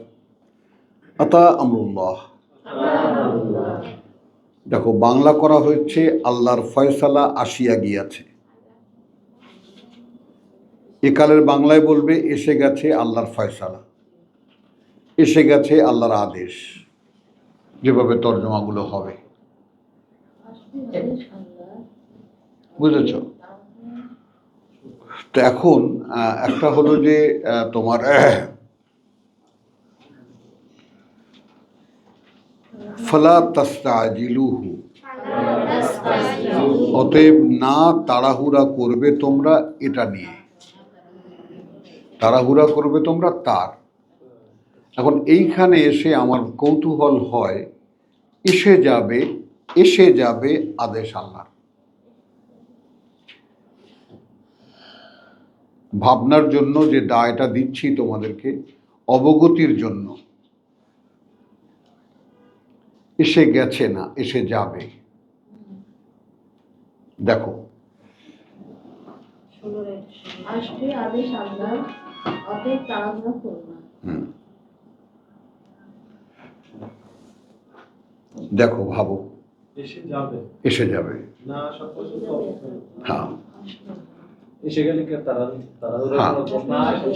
আতা আমরুল্লাহ, দেখো বাংলা করা হয়েছে আল্লাহর ফয়সালা আসিয়া গিয়াছে। একালের বাংলায় বলবে এসে গেছে আল্লাহর ফয়সালা, এসে গেছে আল্লাহর আদেশ, যেভাবে তর্জমাগুলো হবে। বুঝেছ? তো এখন একটা হলো যে তোমার ফালা তাস্তাজিলুহু, অতএব না তাড়াহুড়া করবে তোমরা এটা নিয়ে, তাড়াহুড়া করবে তোমরা তার। এখন এইখানে এসে আমার কৌতূহল হয়, এসে যাবে আদেশ আল্লাহর। ভাবনার জন্য যে দায়টা দিচ্ছি তোমাদেরকে, অবগতির জন্য। এসে গেছে না, এসে যাবে। দেখো আসবে আদেশ আল্লাহর, অতএব তাড়াহুড়া করো না। দেখো ভাবো, এসে যাবে না আসা পর্যন্ত অপেক্ষা। হ্যাঁ, এসে গেলে কি তারা হ্যাঁ।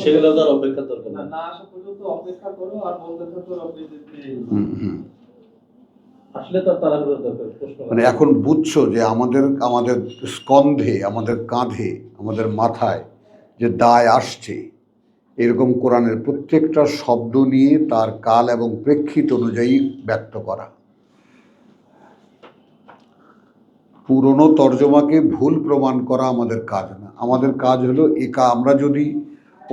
সেগুলো তো আর অপেক্ষা দরকার না। না আসা পর্যন্ত অপেক্ষা করো আর বলতে থাকো রব্বি জিদনি। আসলে তো তাড়াহুড়ো দরকার, প্রশ্ন মানে এখন বুঝছো যে আমাদের স্কন্ধে, আমাদের কাঁধে, আমাদের মাথায় যে দায় আসছে, এরকম কোরআনের প্রত্যেকটা শব্দ নিয়ে তার কাল এবং প্রেক্ষিত অনুযায়ী ব্যক্ত করা। পুরনো তর্জমাকে ভুল প্রমাণ করা আমাদের কাজ না। আমাদের কাজ হলো আমরা যদি,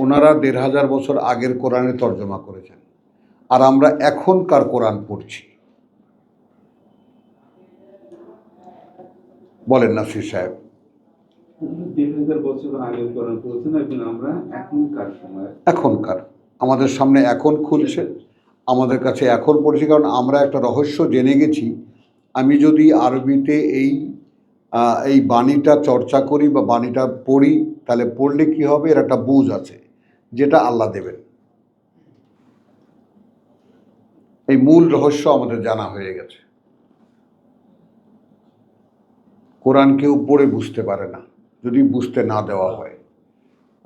ওনারা 1500 বছর আগের কোরআনে তর্জমা করেছেন আর আমরা এখনকার কোরআন পড়ছি, বলেন নাসির সাহেব। 2000 বছর আগে কোরআন পড়েছেন এবং আমরা এখনকার সময়, এখনকার আমাদের সামনে এখন খুলছে, আমাদের কাছে এখন পড়ছি। কারণ আমরা একটা রহস্য জেনে গেছি, আমি যদি আরবিতে এই বাণীটা চর্চা করি বা বাণীটা পড়ি, তাহলে পড়লে কি হবে, এর একটা বুঝ আছে যেটা আল্লাহ দেবেন। এই মূল রহস্য আমাদের জানা হয়ে গেছে। কোরআন কেউ পড়ে বুঝতে পারে না যদি বুঝতে না দেওয়া হয়।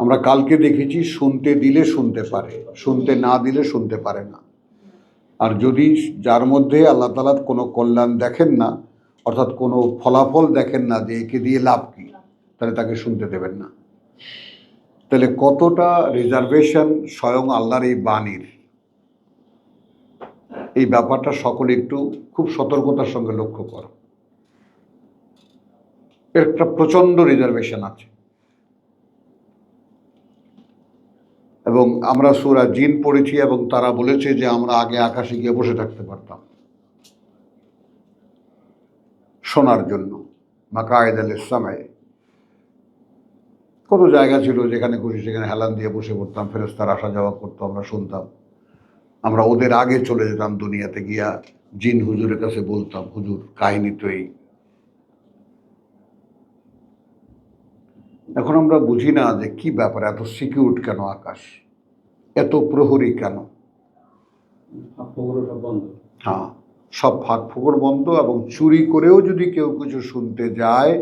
আমরা কালকে দেখেছি শুনতে দিলে শুনতে পারে, শুনতে না দিলে শুনতে পারে না। আর যদি যার মধ্যে আল্লাহ তাআলা কোনো কল্যাণ দেখেন না, অর্থাৎ কোনো ফলাফল দেখেন না যে একে দিয়ে লাভ কি, তাহলে তাকে শুনতে দেবেন না। তাহলে কতটা রিজার্ভেশন স্বয়ং আল্লাহর এই বাণীর, এই ব্যাপারটা সকলে একটু খুব সতর্কতার সঙ্গে লক্ষ্য করো। এর একটা প্রচণ্ড রিজার্ভেশন আছে। এবং আমরা সূরা জিন পড়েছি এবং তারা বলেছে যে আমরা আগে আকাশে গিয়ে বসে থাকতে পারতাম শোনার জন্য, মাকায়েদ লিস-সামঈ। কত জায়গা ছিল যেখানে খুশি সেখানে হেলান দিয়ে বসে পড়তাম, ফেরেশতারা আসা যাওয়া করতো, আমরা শুনতাম। আমরা ওদের আগে চলে যেতাম দুনিয়াতে, গিয়া জিন হুজুরের কাছে বলতাম, হুজুর কাহিনী তো এই। এখন আমরা বুঝি না যে কি ব্যাপার, এত সিকিউরড কেন আকাশ, এত প্রহরী কেন? সব বন্ধ। হ্যাঁ, সব ফাঁক ফোকর বন্ধ, এবং চুরি করেও যদি কেউ কিছু শুনতে যায়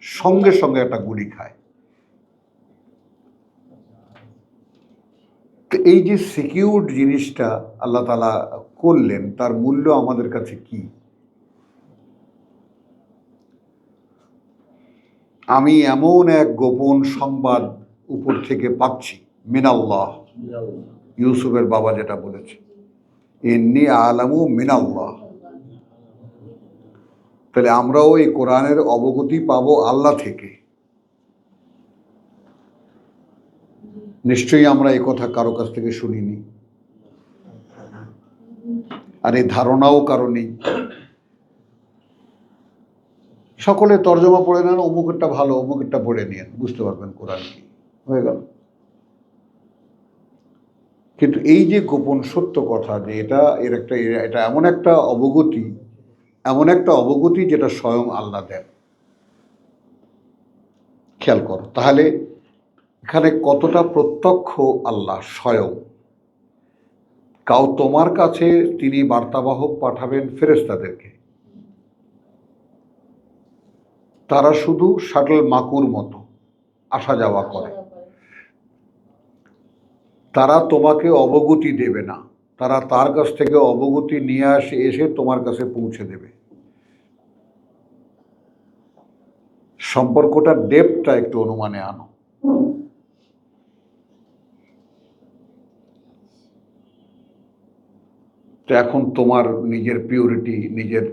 সঙ্গে সঙ্গে একটা গুলি খায়। তো এই যে সিকিউরড জিনিসটা আল্লাহ তাআলা করলেন, তার মূল্য আমাদের কাছে কি? আমি এমন এক গোপন সংবাদ উপর থেকে পাচ্ছি, মিনাল্লাহ, ইউসুফের বাবা যেটা বলেছে, ইন্নী আলামু মিনাল্লাহ। তাহলে আমরাও এই কোরআনের অবগতি পাবো আল্লাহ থেকে। নিশ্চয়ই আমরা এই কথা কারো কাছ থেকে শুনিনি, আর এই ধারণাও কারো নেই। সকলে তর্জমা পড়ে নেন, অমুকেরটা ভালো, অমুকেরটা পড়ে নিন, বুঝতে পারবেন কোরআন কি, হয়ে গেল। কিন্তু এই যে গোপন সত্য কথা, যে এটা এমন একটা অবগতি যেটা স্বয়ং আল্লাহ দেন। খেয়াল করো তাহলে এখানে কতটা প্রত্যক্ষ আল্লাহ স্বয়ং। তোমার কাছে তিনি বার্তাবাহক পাঠাবেন ফেরেশতাদেরকে, তারা শুধু শাটল মাকুর মতো আসা যাওয়া করে, তারা তোমাকে অবগতি দেবে না, তারা তার কাছ থেকে অবগতি নিয়ে এসে তোমার কাছে পৌঁছে দেবে। সম্পর্কটার ডেপথটা একটু অনুমানে আনো। তো এখন তোমার নিজের পিউরিটি, নিজের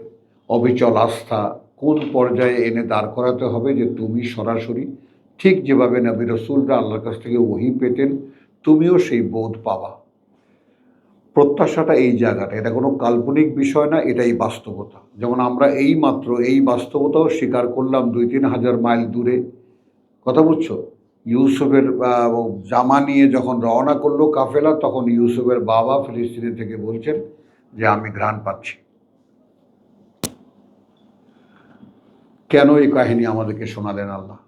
অবিচল আস্থা কোন পর্যায়ে এনে দাঁড় করাতে হবে যে তুমি সরাসরি ঠিক যেভাবে নবী রাসূলরা আল্লাহর কাছ থেকে ওহী পেতেন, তুমিও সেই বোধ পাবা। প্রত্যাশাটা এই জায়গাটা, এটা কোনো কাল্পনিক বিষয় না, এটাই বাস্তবতা। যেমন আমরা এইমাত্র এই বাস্তবতাও স্বীকার করলাম 2-3 হাজার মাইল দূরে। কথা বুঝছো? ইউসুফের জামা নিয়ে যখন রওনা করলো কাফেলা, তখন ইউসুফের বাবা ফিলিস্তিনি থেকে বলছেন যে আমি ঘ্রাণ পাচ্ছি। কেন এই কাহিনী আমাদেরকে শোনালেন আল্লাহ?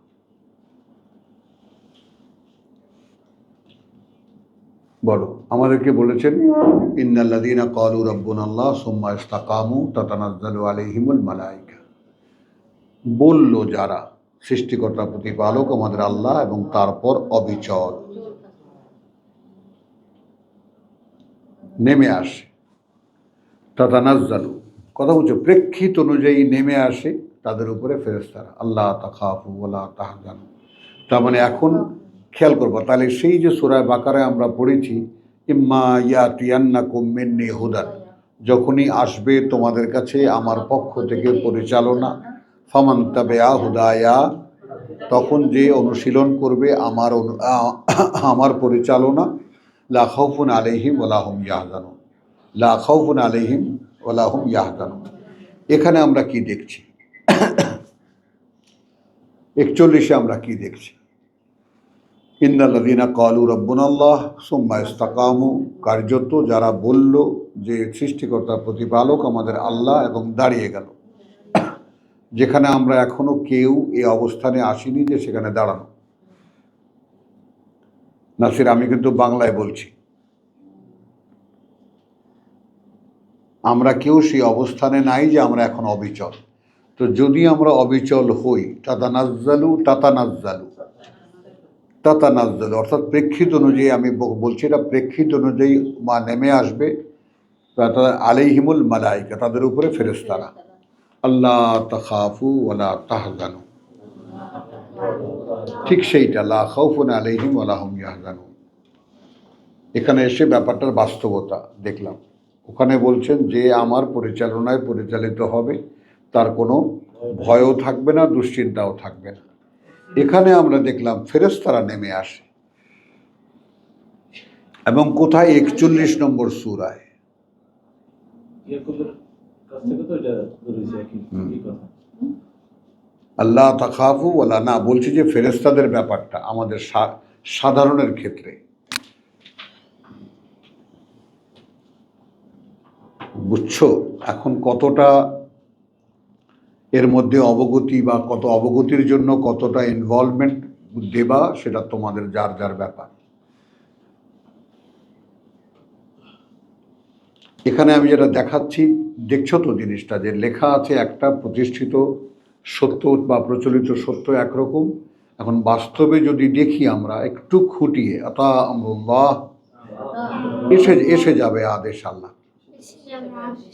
বলো, আমাদেরকে বলেছেন ইন্নাল্লাযীনা ক্বালু রাব্বুনাল্লাহ সুম্মা ইসতাকামু তাতানাজ্জালু আলাইহিমুল মালায়েকা। বলল যারা, সৃষ্টিকর্তা প্রতিপালক আমাদের আল্লাহ, এবং তারপর অবিচল নেমে আসে। তাতানাজ্জালু, কথা বলছো, প্রেক্ষিত অনুযায়ী নেমে আসে তাদের উপরে ফেরেশতারা। আল্লাহ তাখাফু ওয়ালা তাহজানু। তার মানে এখন খেয়াল করবো, তাহলে সেই যে সূরা বাকারায় আমরা পড়েছি, ইম্মা ইয়াতিয়ান্নাকুম মিন্নী হুদান, যখনই আসবে তোমাদের কাছে আমার পক্ষ থেকে পরিচালনা, ফামান তাবিআ হুদায়া, তখন যে অনুশীলন করবে আমার পরিচালনা, লা খাউফুন আলাইহিম ওয়ালা হুম ইয়াহজানুন, লা খাউফুন আলাইহিম ওয়ালা হুম ইয়াহজানুন। এখানে আমরা কি দেখছি? 41-এ আমরা কি দেখছি? ইন্নাল্লাযীনা ক্বালু রাব্বুনাল্লাহ সুম্মা ইসতাকামু, কার্যত যারা বলল যে সৃষ্টিকর্তা প্রতিপালক আমাদের আল্লাহ, এবং দাঁড়িয়ে গেল। যেখানে আমরা এখনো কেউ এই অবস্থানে আসিনি যে সেখানে দাঁড়ানো। নাসির, আমি কিন্তু বাংলায় বলছি। আমরা কেউ সেই অবস্থানে নাই যে আমরা এখন অবিচল। তো যদি আমরা অবিচল হই, তাতানাজ্জালু অর্থাৎ প্রেক্ষিত অনুযায়ী, আমি বলছি এটা প্রেক্ষিত অনুযায়ী মা নেমে আসবে আলাইহিমুল মালাইকা, তাদের উপরে ফেরেশতারা। আল্লাহ তাখাফু ওয়ালা তাহজানু, ঠিক সেইটা, লা খাউফুন আলাইহিম ওয়ালা হুম ইয়াহজানুন। এখানে এসে ব্যাপারটার বাস্তবতা দেখলাম। ওখানে বলছেন যে আমার পরিচালনায় পরিচালিত হবে, তার কোনো ভয়ও থাকবে না, দুশ্চিন্তাও থাকবে না। এখানে আমরা দেখলাম ফেরেশতারা নেমে আসে, এবং কোথায়? 41 নম্বর সূরায়। ইয়াকুবের কাছ থেকে তো এটা ধরেছে একই কথা। আল্লাহ তাখাফু ওয়ালা, না বলছি যে ফেরেশতাদের ব্যাপারটা আমাদের সাধারণের ক্ষেত্রে। বুঝছো এখন কতটা এর মধ্যে অবগতি, বা কত অবগতির জন্য কতটা ইনভলভমেন্ট দেবা, সেটা তোমাদের যার যার ব্যাপার। এখানে আমি যেটা দেখাচ্ছি, দেখছো তো জিনিসটা, যে লেখা আছে একটা প্রতিষ্ঠিত সত্য বা প্রচলিত সত্য একরকম, এখন বাস্তবে যদি দেখি আমরা একটু খুঁটিয়ে, আতা আমরুল্লাহ, এসে যাবে আদেশ আল্লাহ।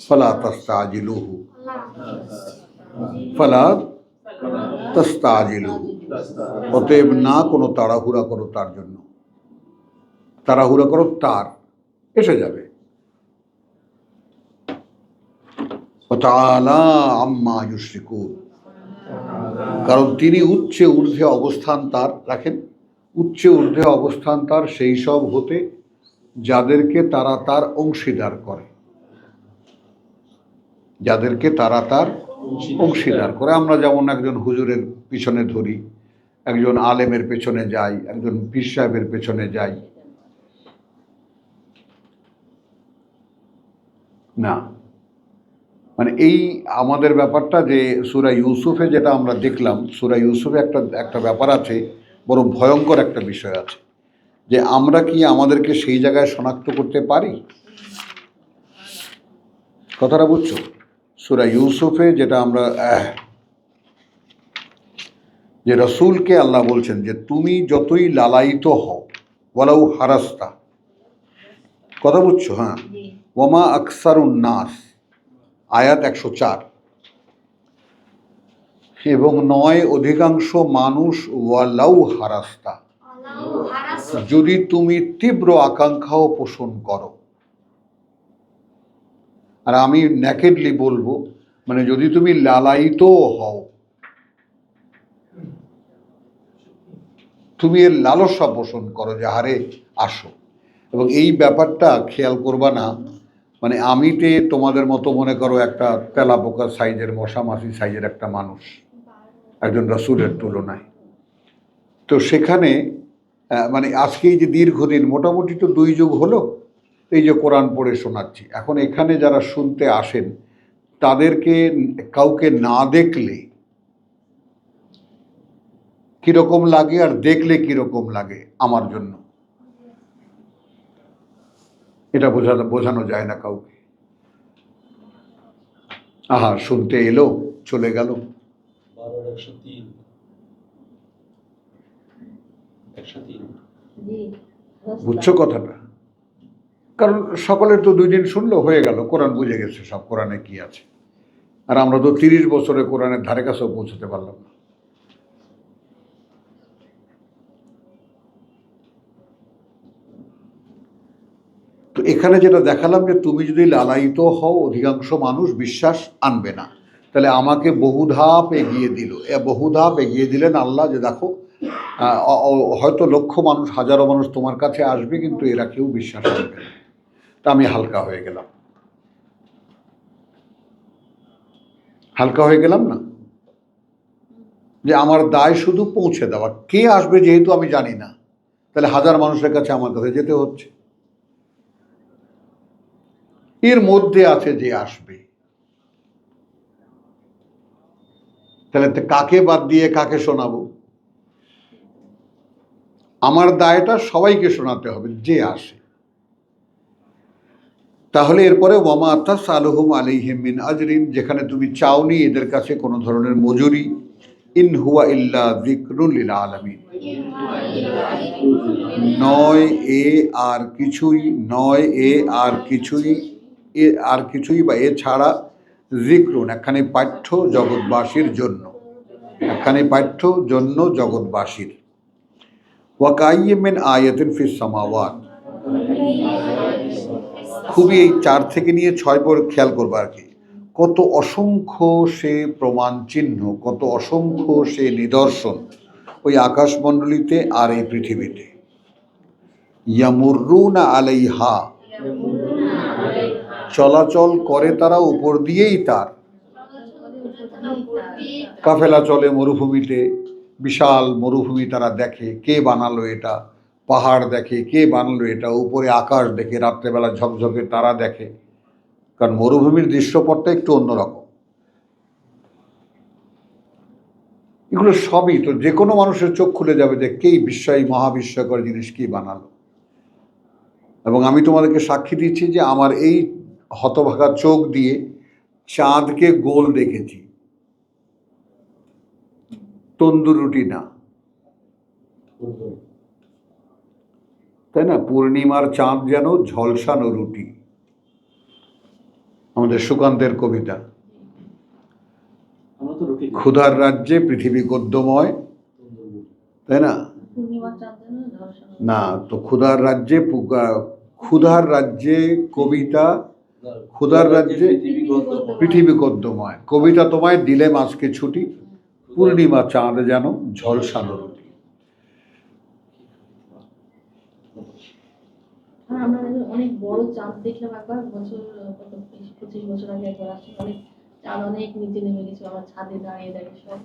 ফালা তাস্তাজিলুহু, ফালা তাস্তাজিলুহু, অতএব না কোনো তাড়াহুড়া করো তার জন্য, তাড়াহুড়া করো তার, এসে যাবে। তাআলা আম্মা ইউশরিকুন, কারণ তিনি উচ্চে ঊর্ধ্বে অবস্থান তার, রাখেন, উচ্চে ঊর্ধ্বে অবস্থান তার সেই সব হতে যাদেরকে তারা তার অংশীদার করে, যাদেরকে তারা তার অংশীদার করে। আমরা যেমন একজন হুজুরের পিছনে ধরি, একজন আলেমের পেছনে যাই, একজন পীর সাহেবের পেছনে যাই না, মানে এই আমাদের ব্যাপারটা যে সূরা ইউসুফে যেটা আমরা দেখলাম, সূরা ইউসুফে একটা ব্যাপার আছে, বড় ভয়ঙ্কর একটা বিষয় আছে, যে আমরা কি আমাদেরকে সেই জায়গায় শনাক্ত করতে পারি? কথাটা বুঝছো? সূরা ইউসুফে যেটা আমরা, যে রসুলকে আল্লাহ বলছেন যে তুমি যতই লালায়িত হও, ওয়ালাউ হারাস্তা, কথা বুঝছো? হ্যাঁ, ওয়ামা আকসারুন নাস, আয়াত 104, এবং নয় অধিকাংশ মানুষ, ওয়ালাউ হারাস্তা, যদি তুমি তীব্র আকাঙ্ক্ষাও পোষণ করো। আর আমি ন্যাকেডলি বলবো, মানে যদি তুমি লালায়িত হও, তুমি এর লালসা পোষণ করো যে হারে আসো। এবং এই ব্যাপারটা খেয়াল করবা না, মানে আমিতে তোমাদের মতো মনে করো একটা তেলাপোকা সাইজের, মশা মাছি সাইজের একটা মানুষ একজন রাসূলের তুলনায়। তো সেখানে মানে আজকে এই যে দীর্ঘদিন, মোটামুটি তো 2 যুগ হলো এই যে কোরআন পড়ে শোনাচ্ছি, এখন এখানে যারা শুনতে আসেন তাদেরকে কাউকে না দেখলে কিরকম লাগে, আর দেখলে কিরকম লাগে আমার জন্য, এটা বোঝানো যায় না কাউকে। আহা, শুনতে এলো, চলে গেল। 103 বুঝছো কথাটা? কারণ সকলের তো 2 দিন শুনলো, হয়ে গেল, কোরআন বুঝে গেছে সব, কোরআনে কি আছে। আর আমরা তো 30 বছরে কোরআনের ধারে কাছেও পৌঁছতে পারলাম না। তো এখানে যেটা দেখালাম, যে তুমি যদি লালায়িত হও, অধিকাংশ মানুষ বিশ্বাস আনবে না, তাহলে আমাকে বহুধাপ এগিয়ে দিল, বহুধাপ এগিয়ে দিলেন আল্লাহ, যে দেখো হয়তো লক্ষ মানুষ, হাজারো মানুষ তোমার কাছে আসবে, কিন্তু এরা কেউ বিশ্বাস করবে না। তা আমি হালকা হয়ে গেলাম, হালকা হয়ে গেলাম না, যে আমার দায় শুধু পৌঁছে দেওয়া, কে আসবে যেহেতু আমি জানি না, তাহলে হাজার মানুষের কাছে আমার কাছে যেতে হচ্ছে। এর মধ্যে আছে যে আসবে, তাহলে কাকে বাদ দিয়ে কাকে শোনাবো? আমার দায়টা সবাইকে শোনাতে হবে যে আসে। তাহলে এরপরে ওয়ামা তাসআলুহুম আলাইহি মিন আজরিন, যেখানে তুমি চাওনি এদের কাছে কোনো ধরনের মজুরি, ইন হুয়া ইল্লা যিকরুল লিল আলামিন, নয় এ আর কিছুই, নয় এ আর কিছুই, এ আর কিছুই বা এছাড়া যিকরুন একখানি পাঠ্য জগৎবাসীর জন্য, একখানি পাঠ্য জন্য জগৎবাসীর। ওয়া কাইয়্যিম মিন আয়াতিন ফিস সামাওয়াত, খুবই এই 4 থেকে নিয়ে 6 পর খেয়াল করবো আর কি, কত অসংখ্য সে প্রমাণ চিহ্ন, কত অসংখ্য সে নিদর্শন ওই আকাশমণ্ডলীতে আর এই পৃথিবীতে। ইয়ামুররুনা আলাইহা, চলাচল করে তারা উপর দিয়েই তার, কাফেলা চলে মরুভূমিতে, বিশাল মরুভূমি তারা দেখে, কে বানালো এটা, পাহাড় দেখে কে বানালো এটা, উপরে আকাশ দেখে, রাত্রেবেলা ঝকঝকে তারা দেখে, কারণ মরুভূমির দৃশ্যপটটা একটু অন্যরকম। এগুলো সবই তো যে কোনো মানুষের চোখ খুলে যাবে যে কে বিস্ময়ী মহাবিস্ময়কর জিনিস কি বানালো। এবং আমি তোমাদেরকে সাক্ষী দিচ্ছি যে আমার এই হতভাগা চোখ দিয়ে চাঁদকে গোল দেখেছি, তন্দুর রুটি না, তাই না? পূর্ণিমার চাঁদ যেন ঝলসানো রুটি, আমাদের সুকান্তের কবিতা। ক্ষুধার রাজ্যে পৃথিবী গদ্যময়, তাই না? না তো ক্ষুধার রাজ্যে ক্ষুধার রাজ্যে কবিতা, ক্ষুধার রাজ্যে পৃথিবী গদ্যময়, কবিতা তোমায় দিলে আজকে ছুটি, পূর্ণিমা চাঁদ যেন ঝলসানো রুটি। আমরা অনেক বড় চাঁদ দেখলাম একবার, বছর 25 বছর আগে একবার আসছি, অনেক চাঁদ অনেক নিচে নেমে গেছিল, আমার ছাদে দাঁড়িয়ে দাঁড়িয়ে সব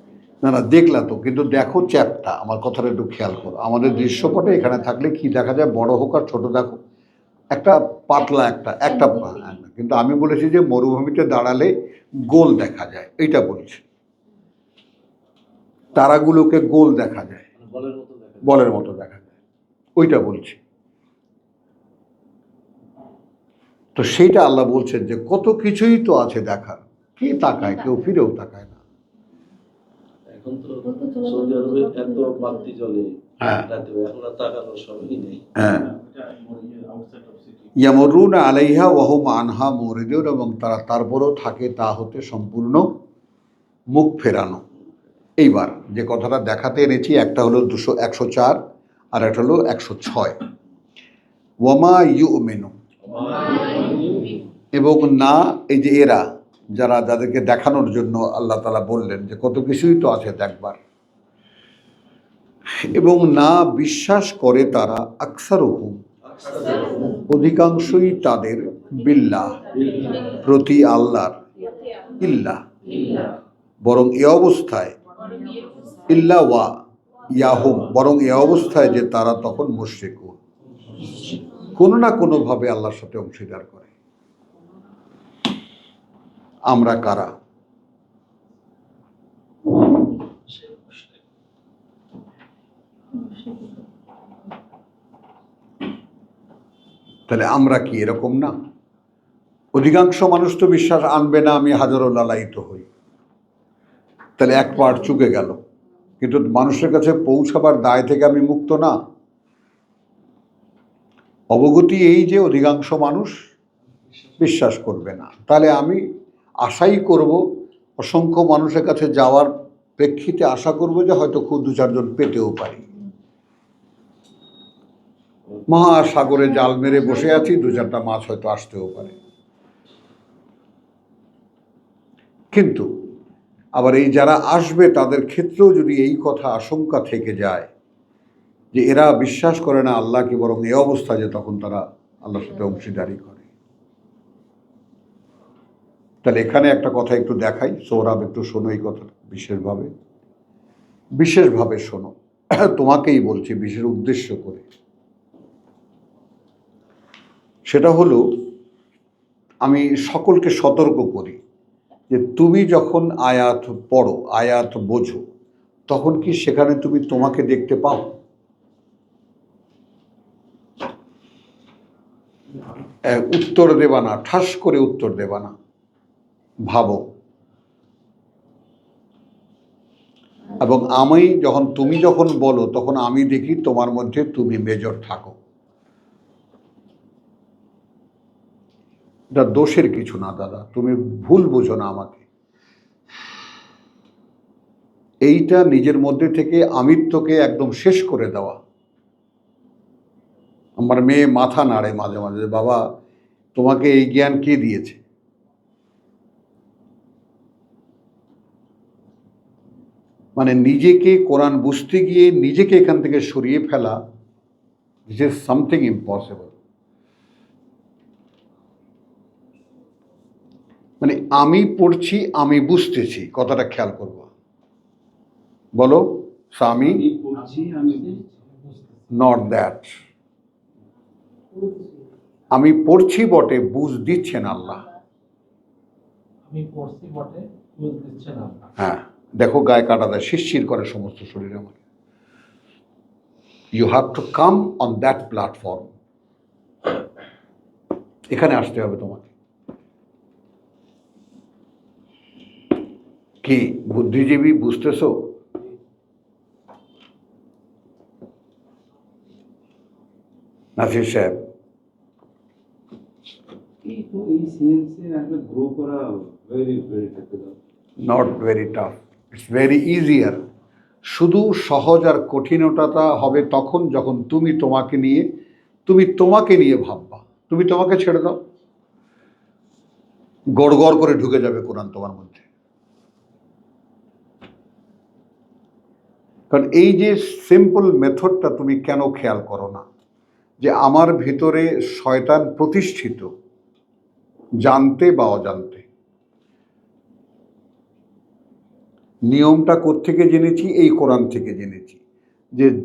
না না দেখলা তো, কিন্তু দেখো চ্যাপটা, আমার কথাটা একটু খেয়াল করো। আমাদের দৃশ্যপটে এখানে থাকলে কি দেখা যায়, বড় হোক আর ছোট দেখো, একটা পাতলা একটা একটা কিন্তু আমি বলেছি যে মরুভূমিতে দাঁড়ালে গোল দেখা যায়, এইটা বলছি। তারাগুলোকে গোল দেখা যায়, বলের মতো দেখা যায়, ওইটা বলছি। তো সেইটা আল্লাহ বলছেন যে কত কিছুই তো আছে দেখার, কে তাকায়, কেউ ফিরেও তাকায় না। এখন তো সৌদি আরবে এত বাতি জ্বলে, এখন আর তাকানোর সময়ই নেই। হ্যাঁ, ইয়ামুরুনা আলাইহা ওয়া হুম আনহা মুরিদুন, এবং তারা তারপরও থাকে তা হতে সম্পূর্ণ মুখ ফেরানো। এইবার যে কথাটা দেখাতে এনেছি, একটা হলো 104 আর একটা হলো 106। ওয়ামা ইউমিনু, এবং না, এই যে এরা যারা, যাদেরকে দেখানোর জন্য আল্লাহ তাআলা বললেন যে কত কিছুই তো আছে দেখবার, এবং না বিশ্বাস করে তারা, আকসারুহুম অধিকাংশই তাদের, বিল্লাহ প্রতি আল্লাহর, ইল্লাহ বরং এ অবস্থায়, ইল্লা ওয়া ইয়াহুম বরং এ অবস্থায় যে তারা তখন মুশরিকুন, কোনো না কোনোভাবে আল্লাহর সাথে অংশীদার করে। আমরা কারা? তাহলে আমরা কি এরকম না? অধিকাংশ মানুষ তো বিশ্বাস আনবে না আমি হাজারো লালায়িত হই, তাহলে এক পার্ট চুকে গেল। কিন্তু মানুষের কাছে পৌঁছাবার দায় থেকে আমি মুক্ত না। অবগতি এই যে অধিকাংশ মানুষ বিশ্বাস করবে না, তাহলে আমি আশাই করব, অসংখ্য মানুষের কাছে যাওয়ার প্রেক্ষিতে আশা করব যে হয়তো খুব 2-4 জন পেতেও পারি। মহাসাগরে জাল মেরে বসে আছি, 2-4টা মাছ হয়তো আসতেও পারে। কিন্তু আবার এই যারা আসবে তাদের ক্ষেত্রেও যদি এই কথা আশঙ্কা থেকে যায় যে এরা বিশ্বাস করে না আল্লাহকে, বরং এই অবস্থা যে তখন তারা আল্লাহর সাথে অংশীদারি করে। তাহলে এখানে একটা কথা একটু দেখাই, সৌরভ একটু শোনো এই কথা, বিশেষভাবে শোনো, তোমাকেই বলছি বিশেষ উদ্দেশ্য করে। সেটা হলো, আমি সকলকে সতর্ক করি যে তুমি যখন আয়াত পড়ো, আয়াত বোঝো, তখন কি সেখানে তুমি তোমাকে দেখতে পাও? উত্তর দেবা না, ঠাস করে উত্তর দেবা না, ভাবো। এবং তুমি যখন বলো তখন আমি দেখি তোমার মধ্যে তুমি মেজর থাকো। এটা দোষের কিছু না দাদা, তুমি ভুল বুঝো না আমাকে। এইটা নিজের মধ্যে থেকে আমিত্বকে একদম শেষ করে দেওয়া। আমার মেয়ে মাথা নাড়ে মাঝে মাঝে, বাবা তোমাকে এই জ্ঞান কে দিয়েছে? মানে নিজেকে কোরআন বুঝতে গিয়ে নিজেকে এখান থেকে সরিয়ে ফেলা, দিস ইজ সামথিং ইম্পসিবল। মানে আমি পড়ছি, আমি বুঝতেছি, কথাটা খেয়াল করবো। বলো, স্বামী আমি পড়ছি, আমি নট দ্যাট। আমি পড়ছি বটে, বুঝ দিচ্ছেন আল্লাহ। আমি পড়ছি বটে, বুঝ দিচ্ছেন আল্লাহ। হ্যাঁ, দেখো গায়ে কাটা দেয়, শিরশির করে সমস্ত শরীরে আমার। You have to come on that platform. এখানে আসতে হবে তোমাকে। কি বুদ্ধিজীবী, বুঝতেছো? নাসির সাহেব, এই সিএনসি আসলে গ্রো করা very very difficult. Not very tough, it's very easier. শুধু সহজ আর কঠিনতাটা হবে তখন যখন তুমি তোমাকে নিয়ে ভাববা। তুমি তোমাকে ছেড়ে দাও, গড় গড় করে ঢুকে যাবে কোরআন তোমার মধ্যে। কারণ এই যে সিম্পল মেথডটা তুমি কেন খেয়াল করো না, যে আমার ভিতরে শয়তান প্রতিষ্ঠিত, জানতে বা অজান্তে। নিয়মটা কোত্থেকে জেনেছি? এই কোরআন থেকে জেনেছি,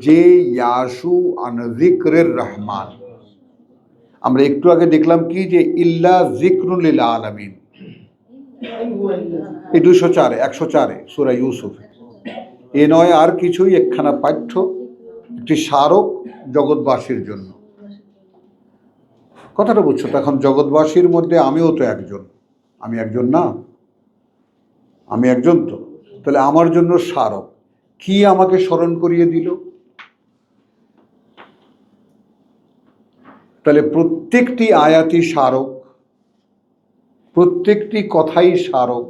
যে ইয়াসু আন যিকরির রহমান। আমরা একটু আগে দেখলাম কি, যে ইল্লা যিকরুল লিল আলামিন, এই 104 সূরা ইউসুফ। এ নয় আর কিছুই, একখানা পাঠ্য, একটি স্মারক জগৎবাসীর জন্য। কথাটা বুঝছো? তখন জগৎবাসীর মধ্যে আমিও তো একজন। আমি একজন না? আমি একজন তো। তাহলে আমার জন্য স্মারক কি আমাকে স্মরণ করিয়ে দিল? তাহলে প্রত্যেকটি আয়াতই স্মারক, প্রত্যেকটি কথাই স্মারক।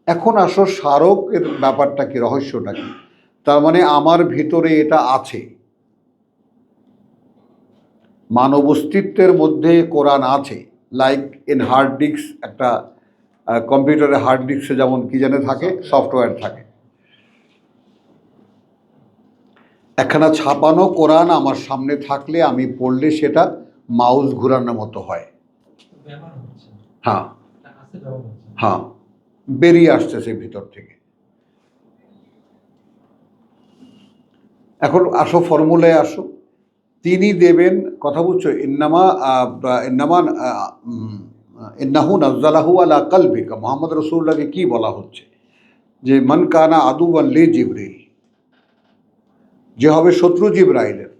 এখন আসো স্মারক এর ব্যাপারটা কি, রহস্যটা কি? তার মানে আমার ভিতরে এটা আছে। মানব অস্তিত্বের মধ্যে কোরআন আছে। লাইক ইন হার্ড ডিস্ক, একটা কম্পিউটারের হার্ড ডিস্কে যেমন কি জানে থাকে, সফটওয়্যার থাকে। একখানা ছাপানো কোরআন আমার সামনে থাকলে আমি পড়লে সেটা মাউস ঘুরানোর মতো হয়। ব্যবহার হচ্ছে না। হ্যাঁ এটা আছে, ব্যবহার হচ্ছে না। হ্যাঁ, বেরিয়ে আসতেছে ভিতর থেকে। এখন আসো ফর্মুলায় আসো। তিনি দেবেন, কথা বুঝছো? ইন্নাহু নাজ্জালাহু আলা কলবিকা, মুহাম্মদ রাসূলুল্লাহকে কি বলা হচ্ছে? যে মান কানা আদুওয়ান লি জিবরিল, যে হবে শত্রু জিবরাইলের।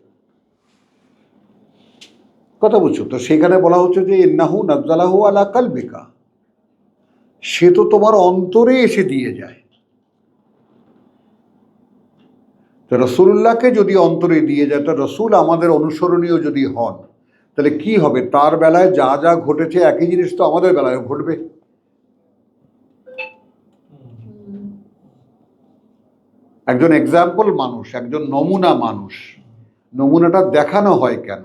কথা বুঝছো তো? সেখানে বলা হচ্ছে যে ইন্নাহু নাজ্জালাহু আলা কলবিকা, সে তো তোমার অন্তরে এসে দিয়ে যায়। তো রসুল্লাহকে যদি অন্তরে দিয়ে যায়, তো রসুল আমাদের অনুসরণীয় যদি হন, তাহলে কি হবে? তার বেলায় যা যা ঘটেছে একই জিনিস তো আমাদের বেলায় ঘটবে। একজন এক্সাম্পল মানুষ, একজন নমুনা মানুষ, নমুনাটা দেখানো হয় কেন?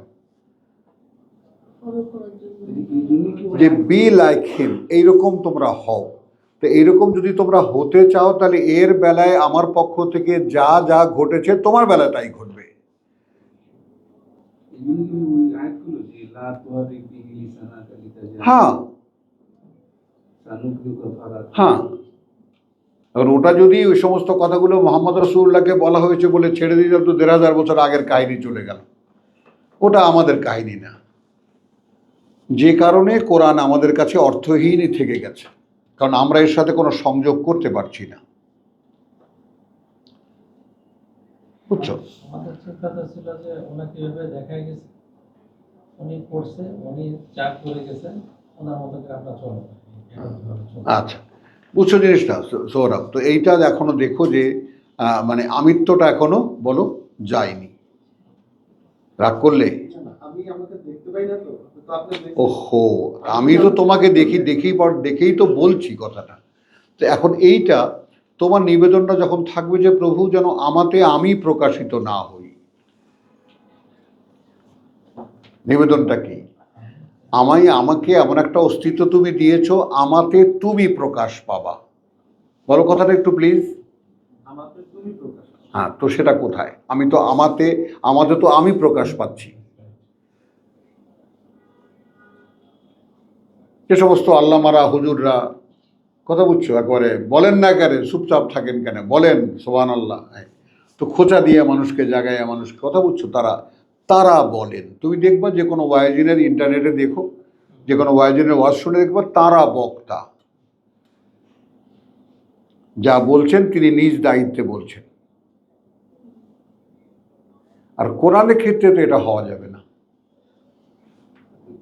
যে বি লাইক হিম, এইরকম তোমরা হও। তো এইরকম যদি তোমরা হতে চাও, তাহলে এর বেলায় আমার পক্ষ থেকে যা যা ঘটেছে তোমার বেলায় তাই ঘটবে। হ্যাঁ হ্যাঁ, এবার ওটা যদি ওই সমস্ত কথাগুলো মোহাম্মদ রাসূলুল্লাহকে বলা হয়েছে বলে ছেড়ে দিয়ে তো ১৫০০ বছর আগের কাহিনী চলে গেল। ওটা আমাদের কাহিনী না। যে কারণে কোরআন আমাদের কাছে অর্থহীনই থেকে গেছে, কারণ আমরা এর সাথে কোনো সংযোগ করতে পারছি না। বুঝছো? আমাদের চিন্তাটা ছিল যে ওনাকে এভাবে দেখাই গেছে, উনি করছে, উনি যা করে গেছেন ওনার মতো করে আমরা চলবো। আচ্ছা, বুঝছো জিনিসটা সৌরভ? তো এইটা এখনো দেখো যে মানে আমিত্বটা এখনো বলো যায়নি। রাগ করলে আমি আমাকে দেখতে পাই না তো, তো আপনি ওহো, আমি তো তোমাকে দেখেই তো বলছি কথাটা। তো এখন এইটা তোমার নিবেদনটা যখন থাকবে যে প্রভু যেন আমাতে আমি প্রকাশিত না হই। নিবেদনটা কি? আমাকে এমন একটা অস্তিত্ব তুমি দিয়েছো, আমাতে তুমি প্রকাশ পাবা। বলো কথাটা একটু প্লিজ। আমাকে তুমি প্রকাশ। হ্যাঁ, তো সেটা কোথায়? আমাদের তো আমি প্রকাশ পাচ্ছি। যে সমস্ত আল্লামারা হুজুররা, কথা বুঝছো, একবারে বলেন না কেন, চুপচাপ থাকেন কেন, বলেন সুবহানাল্লাহ, তো খোঁচা দিয়ে মানুষকে জাগায়, মানুষকে, কথা বুঝছো, তারা বলেন। তুমি দেখবা যে কোনো ওয়াইজিনের, ইন্টারনেটে দেখো, যে কোনো ওয়াইজিনের ওয়াজ শুনে দেখবা তারা বক্তা, যা বলছেন তিনি নিজ দায়িত্বে বলছেন। আর কোরআনের ক্ষেত্রে তো এটা হওয়া যাবে না।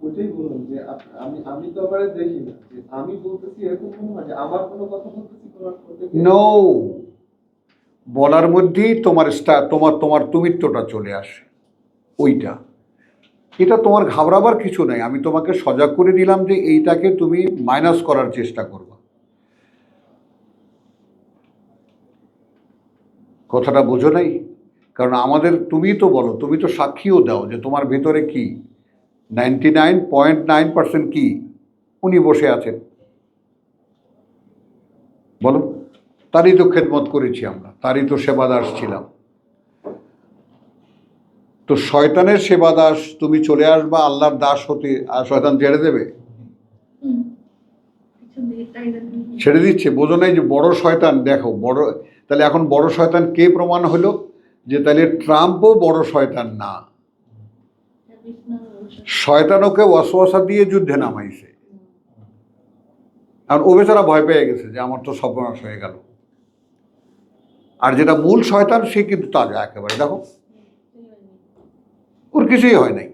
ওইটাই বললাম যে আমি তো আবার দেখি না যে আমি বলতেছি এরকম কোনো মানে আমার কোনো কথা বলতেছি কোরআন করতে গিয়ে। নো, বলার মধ্যেই তোমার তুমিত্বটা চলে আসে, ওইটা। এটা তোমার ঘাবড়াবার কিছু নাই। আমি তোমাকে সজাগ করে দিলাম যে এইটাকে তুমি মাইনাস করার চেষ্টা করবে। কথাটা বোঝো নাই? কারণ আমাদের, তুমি তো বলো, তুমি তো সাক্ষীও দাও যে তোমার ভেতরে কি 99.9% কি উনি বসে আছেন। বলো, তারই তো খেদমত করেছি আমরা, তারই তো সেবাদাস ছিলাম। তো শয়তানের সেবাদাস তুমি চলে আসবা আল্লাহর দাস হতে, আর শয়তান ছেড়ে দেবে? ছেড়ে দিচ্ছে। বোঝো নাই যে বড় শয়তান? দেখো বড়, তাহলে এখন বড় শয়তান কে প্রমাণ হলো? যে তাহলে ট্রাম্পও বড় শয়তান না, শয়তান ওকে ওয়াসওয়াসা দিয়ে যুদ্ধে নামাইছে। আর ও বেচারা ভয় পেয়ে গেছে যে আমার তো সর্বনাশ হয়ে গেল। আর যেটা মূল শয়তান সে কিন্তু তাজা একেবারে, দেখো ওর কিছুই হয় নাই।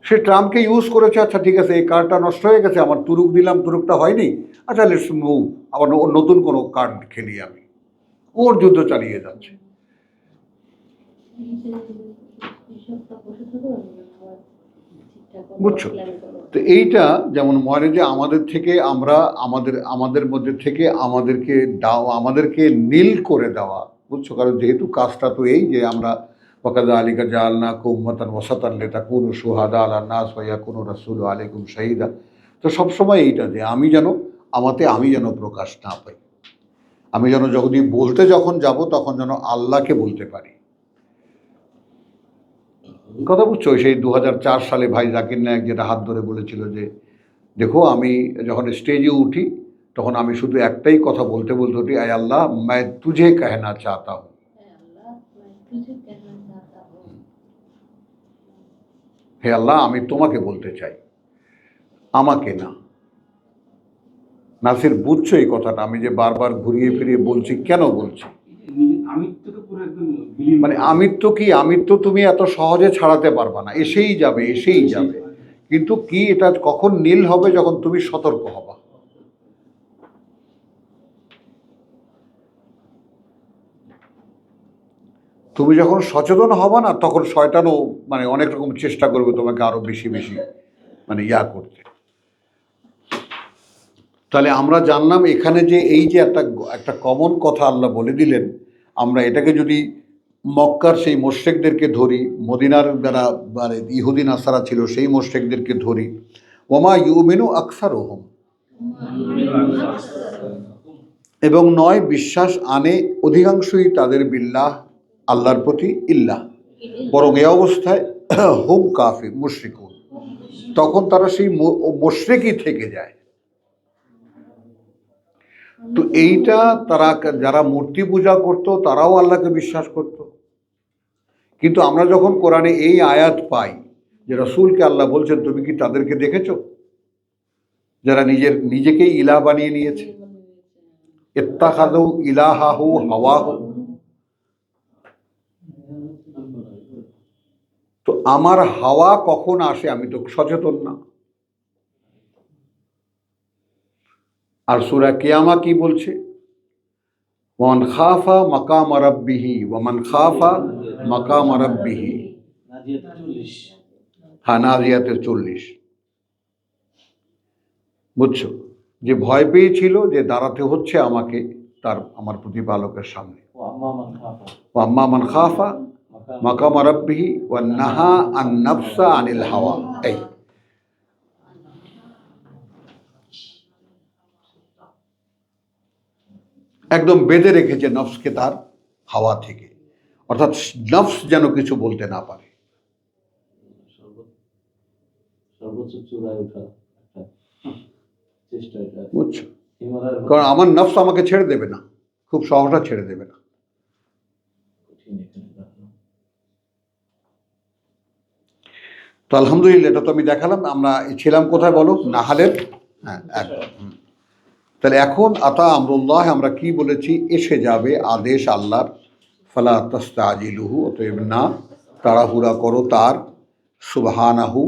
সে ট্রাম্পকে ইউজ করেছে, আচ্ছা ঠিক আছে এই কার্ডটা নষ্ট হয়ে গেছে, আমার তুরুক দিলাম, তুরুকটা হয়নি, আচ্ছা লেটস মুভ, আবার নতুন কোনো কার্ড খেলি আমি। ওর যুদ্ধ চালিয়ে যাচ্ছে। বুঝছো? তো এইটা যেমন মনে যে আমাদের থেকে আমরা আমাদের মধ্যে থেকে আমাদেরকে নীল করে দেওয়া। বুঝছো? কারণ যেহেতু কাজটা তো এই যে আমরা ওয়াকাযা আলিকা জাআলনাকুম উম্মাতান ওয়াসাতান লিতাকুনু শুহাদা আলান নাস ওয়া ইয়াকুনু রাসূলু আলাইকুম শাহীদা। তো সবসময় এইটা যে আমি যেন প্রকাশ না পাই, আমি যেন যখন যাব তখন যেন আল্লাহকে বলতে পারি। কথা বুঝছো? সেই 2004 সালে ভাই জাকির নায়েক যেটা হাত ধরে বলেছিল যে দেখো আমি যখন স্টেজে উঠি তখন আমি শুধু একটাই কথা বলতে উঠি, আয় আল্লাহ मैं तुझे कहना चाहता हूँ। হে আল্লাহ, আমি তোমাকে বলতে চাই, আমাকে না। নাসির, বুঝছো এই কথাটা আমি যে বারবার ঘুরিয়ে ফিরিয়ে বলছি, কেন বলছি? আমিত্বের উপর একদম বিলীন মানে আমিত্ব তুমি এত সহজে ছাড়াতে পারবা না, এসেই যাবে। কিন্তু কি এটা কখন নীল হবে? যখন তুমি সতর্ক হবা। তুমি যখন সচেতন হবা না, তখন শয়তানও মানে অনেক রকম চেষ্টা করবে তোমাকে আরো বেশি মানে করতে। তাহলে আমরা জানলাম এখানে যে এই যে একটা কমন কথা আল্লাহ বলে দিলেন, আমরা এটাকে যদি মক্কার সেই মোশরিকদেরকে ধরি, মদিনার যারা মানে ইহুদি নাসারা ছিল সেই মোশরিকদেরকে ধরি, ওমা ইউমিনু আকসারুহুম, এবং নয় বিশ্বাস আনে অধিকাংশই তাদের বিল্লাহ, আল্লাহর প্রতি, ইল্লাহ, বরং এ অবস্থায় হুম কাফির মুশরিকুন, তখন তারা সেই মুশরিকই থেকে যায়। তো এইটা তারা যারা মূর্তি পূজা করত তারাও আল্লাহকে বিশ্বাস করত। কিন্তু আমরা যখন কোরআনে এই আয়াত পাই যে রাসূলকে আল্লাহ বলছেন তুমি কি তাদেরকে দেখেছো যারা নিজেকেই ইলাহ বানিয়ে নিয়েছে, ইত্তাখাযু ইলাহাহু হাওয়াহু। তো আমার হাওয়া কখন আসে আমি তো সচেতন না। আর সূরা কিয়ামা কি বলছে? ওয়ামান খাফা মাকাম রাব্বিহি ওয়ামান খাফা মাকাম রাব্বিহি, নাজিয়াতে 40। হ্যাঁ নাজিয়াতে 40। বুঝছো, যে ভয় পেয়েছিল যে দাঁড়াতে হচ্ছে আমাকে তার আমার প্রতিপালকের সামনে। ওয়াম্মা মান খাফা ওয়া আম্মা মান খাফা মাকাম রাব্বিহি ওয়ান নাহা আন নাফসা আনিল হাওয়া। এই একদম বেঁধে রেখেছে নফসকে তার হাওয়া থেকে, অর্থাৎ নফস যেন কিছু বলতে না পারে। সর্বোচ্চ চূড়ায় ওঠা একটা চেষ্টা এটা। বুঝছো, হিমালয়ের কারণ আমার নফস আমাকে ছেড়ে দেবে না, খুব সহজে ছেড়ে দেবে না। কঠিন এখানে দেখানো। তো আলহামদুলিল্লাহ, এটা তো আমি দেখালাম। আমরা ছিলাম কোথায় বলো? নাহালের, হ্যাঁ একদম। তাহলে এখন আতা আমরুল্লাহ আমরা কি বলেছি? এসে যাবে আদেশ আল্লাহর। ফালা তাস্তাজিলুহু, অতএব না তাড়াহুড়া করো তার। সুবহানাহু,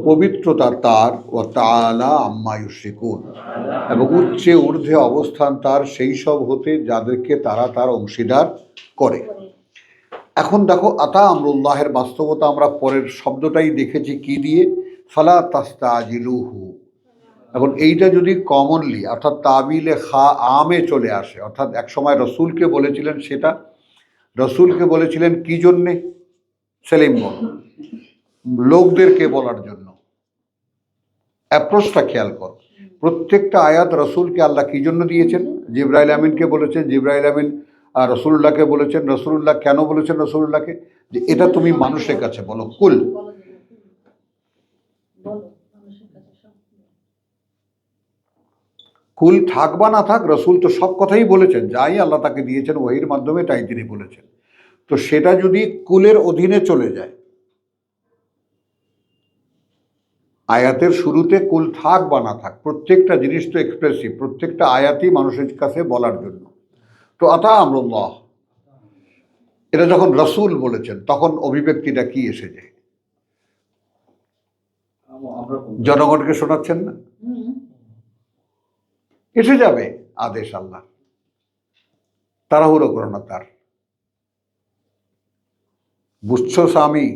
পবিত্রতা তার। ওয়া তাআলা আম্মা ইউশরিকুন, এবং উচ্চে ঊর্ধ্বে অবস্থান তার সেই সব হতে যাদেরকে তারা তার অংশীদার করে। এখন দেখো আতা আমরুল্লাহের বাস্তবতা আমরা পরের শব্দটাই দেখেছি কি দিয়ে? ফালা তাস্তাজিলুহু। এখন এইটা যদি কমনলি অর্থাৎ তাবিলে খা আমে চলে আসে, অর্থাৎ একসময় রসুলকে বলেছিলেন, সেটা রসুলকে বলেছিলেন কি জন্যে? সেলিম বল, লোকদেরকে বলার জন্য। অ্যাপ্রোচটা খেয়াল কর, প্রত্যেকটা আয়াত রসুলকে আল্লাহ কি জন্য দিয়েছেন? জিবরাইল আমিনকে বলেছেন, জিবরাইল আমিন রসুল্লাহকে বলেছেন, রসুল্লাহ কেন বলেছেন রসুল্লাহকে? যে এটা তুমি মানুষের কাছে বলো, কুল। কুল থাক বা না থাক, রসুল তো সব কথাই বলেছেন, যাই আল্লাহ তাকে দিয়েছেন ওহির মাধ্যমে তাই তিনি বলেছেন। তো সেটা যদি কুলের অধীনে চলে যায়, আয়াতের শুরুতে কুল থাক বা না থাক, প্রত্যেকটা জিনিস তো এক্সপ্রেসিভ, প্রত্যেকটা আয়াতই মানুষের কাছে বলার জন্য। তো আতা আমরুল্লাহ, এটা যখন রসুল বলেছেন তখন অভিব্যক্তিটা কি এসে যায়? আমরা জনগণকে শোনাচ্ছেন না? এসে যাবে আদেশ আল্লাহ, তাড়াহুড়ো করো না তার। বুঝছো স্বামী?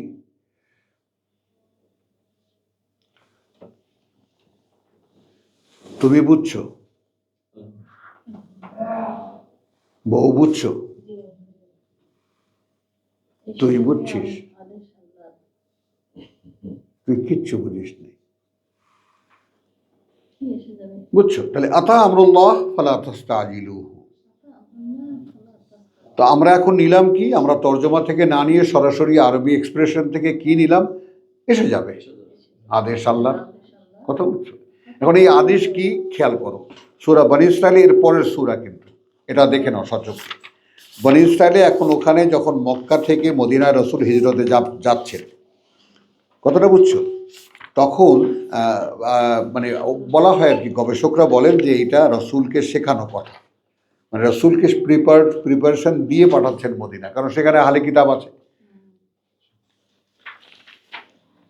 তুমি বুঝছো? বউ বুঝছো? তুই বুঝছিস? তুই কিচ্ছু বুঝিস নি। বুঝছো? তাহলে আতা আমরুল্লাহ ফালা তাস্তাজিলুহু। তো আমরা এখন নিলাম কি? আমরা তর্জমা থেকে না নিয়ে সরাসরি আরবি এক্সপ্রেশন থেকে কি নিলাম? এসে যাবে আদেশ আল্লাহ। কথা বুঝছো? এখন এই আদেশ কি খেয়াল করো, সূরা বনী ইসরাইল এর পরের সূরা, কিন্তু এটা দেখে নাও সচক্ষে। বনী ইসরাইলে এখন ওখানে যখন মক্কা থেকে মদিনায় রসুল হিজরতে যাচ্ছেন, কথাটা বুঝছো? তখন মানে বলা হয় আর কি, গবেষকরা বলেন যে এটা রসুলকে শেখানো কথা, মানে রসুলকে প্রিপারেশন দিয়ে পাঠাচ্ছেন মদিনা, কারণ সেখানে আহলে কিতাব আছে।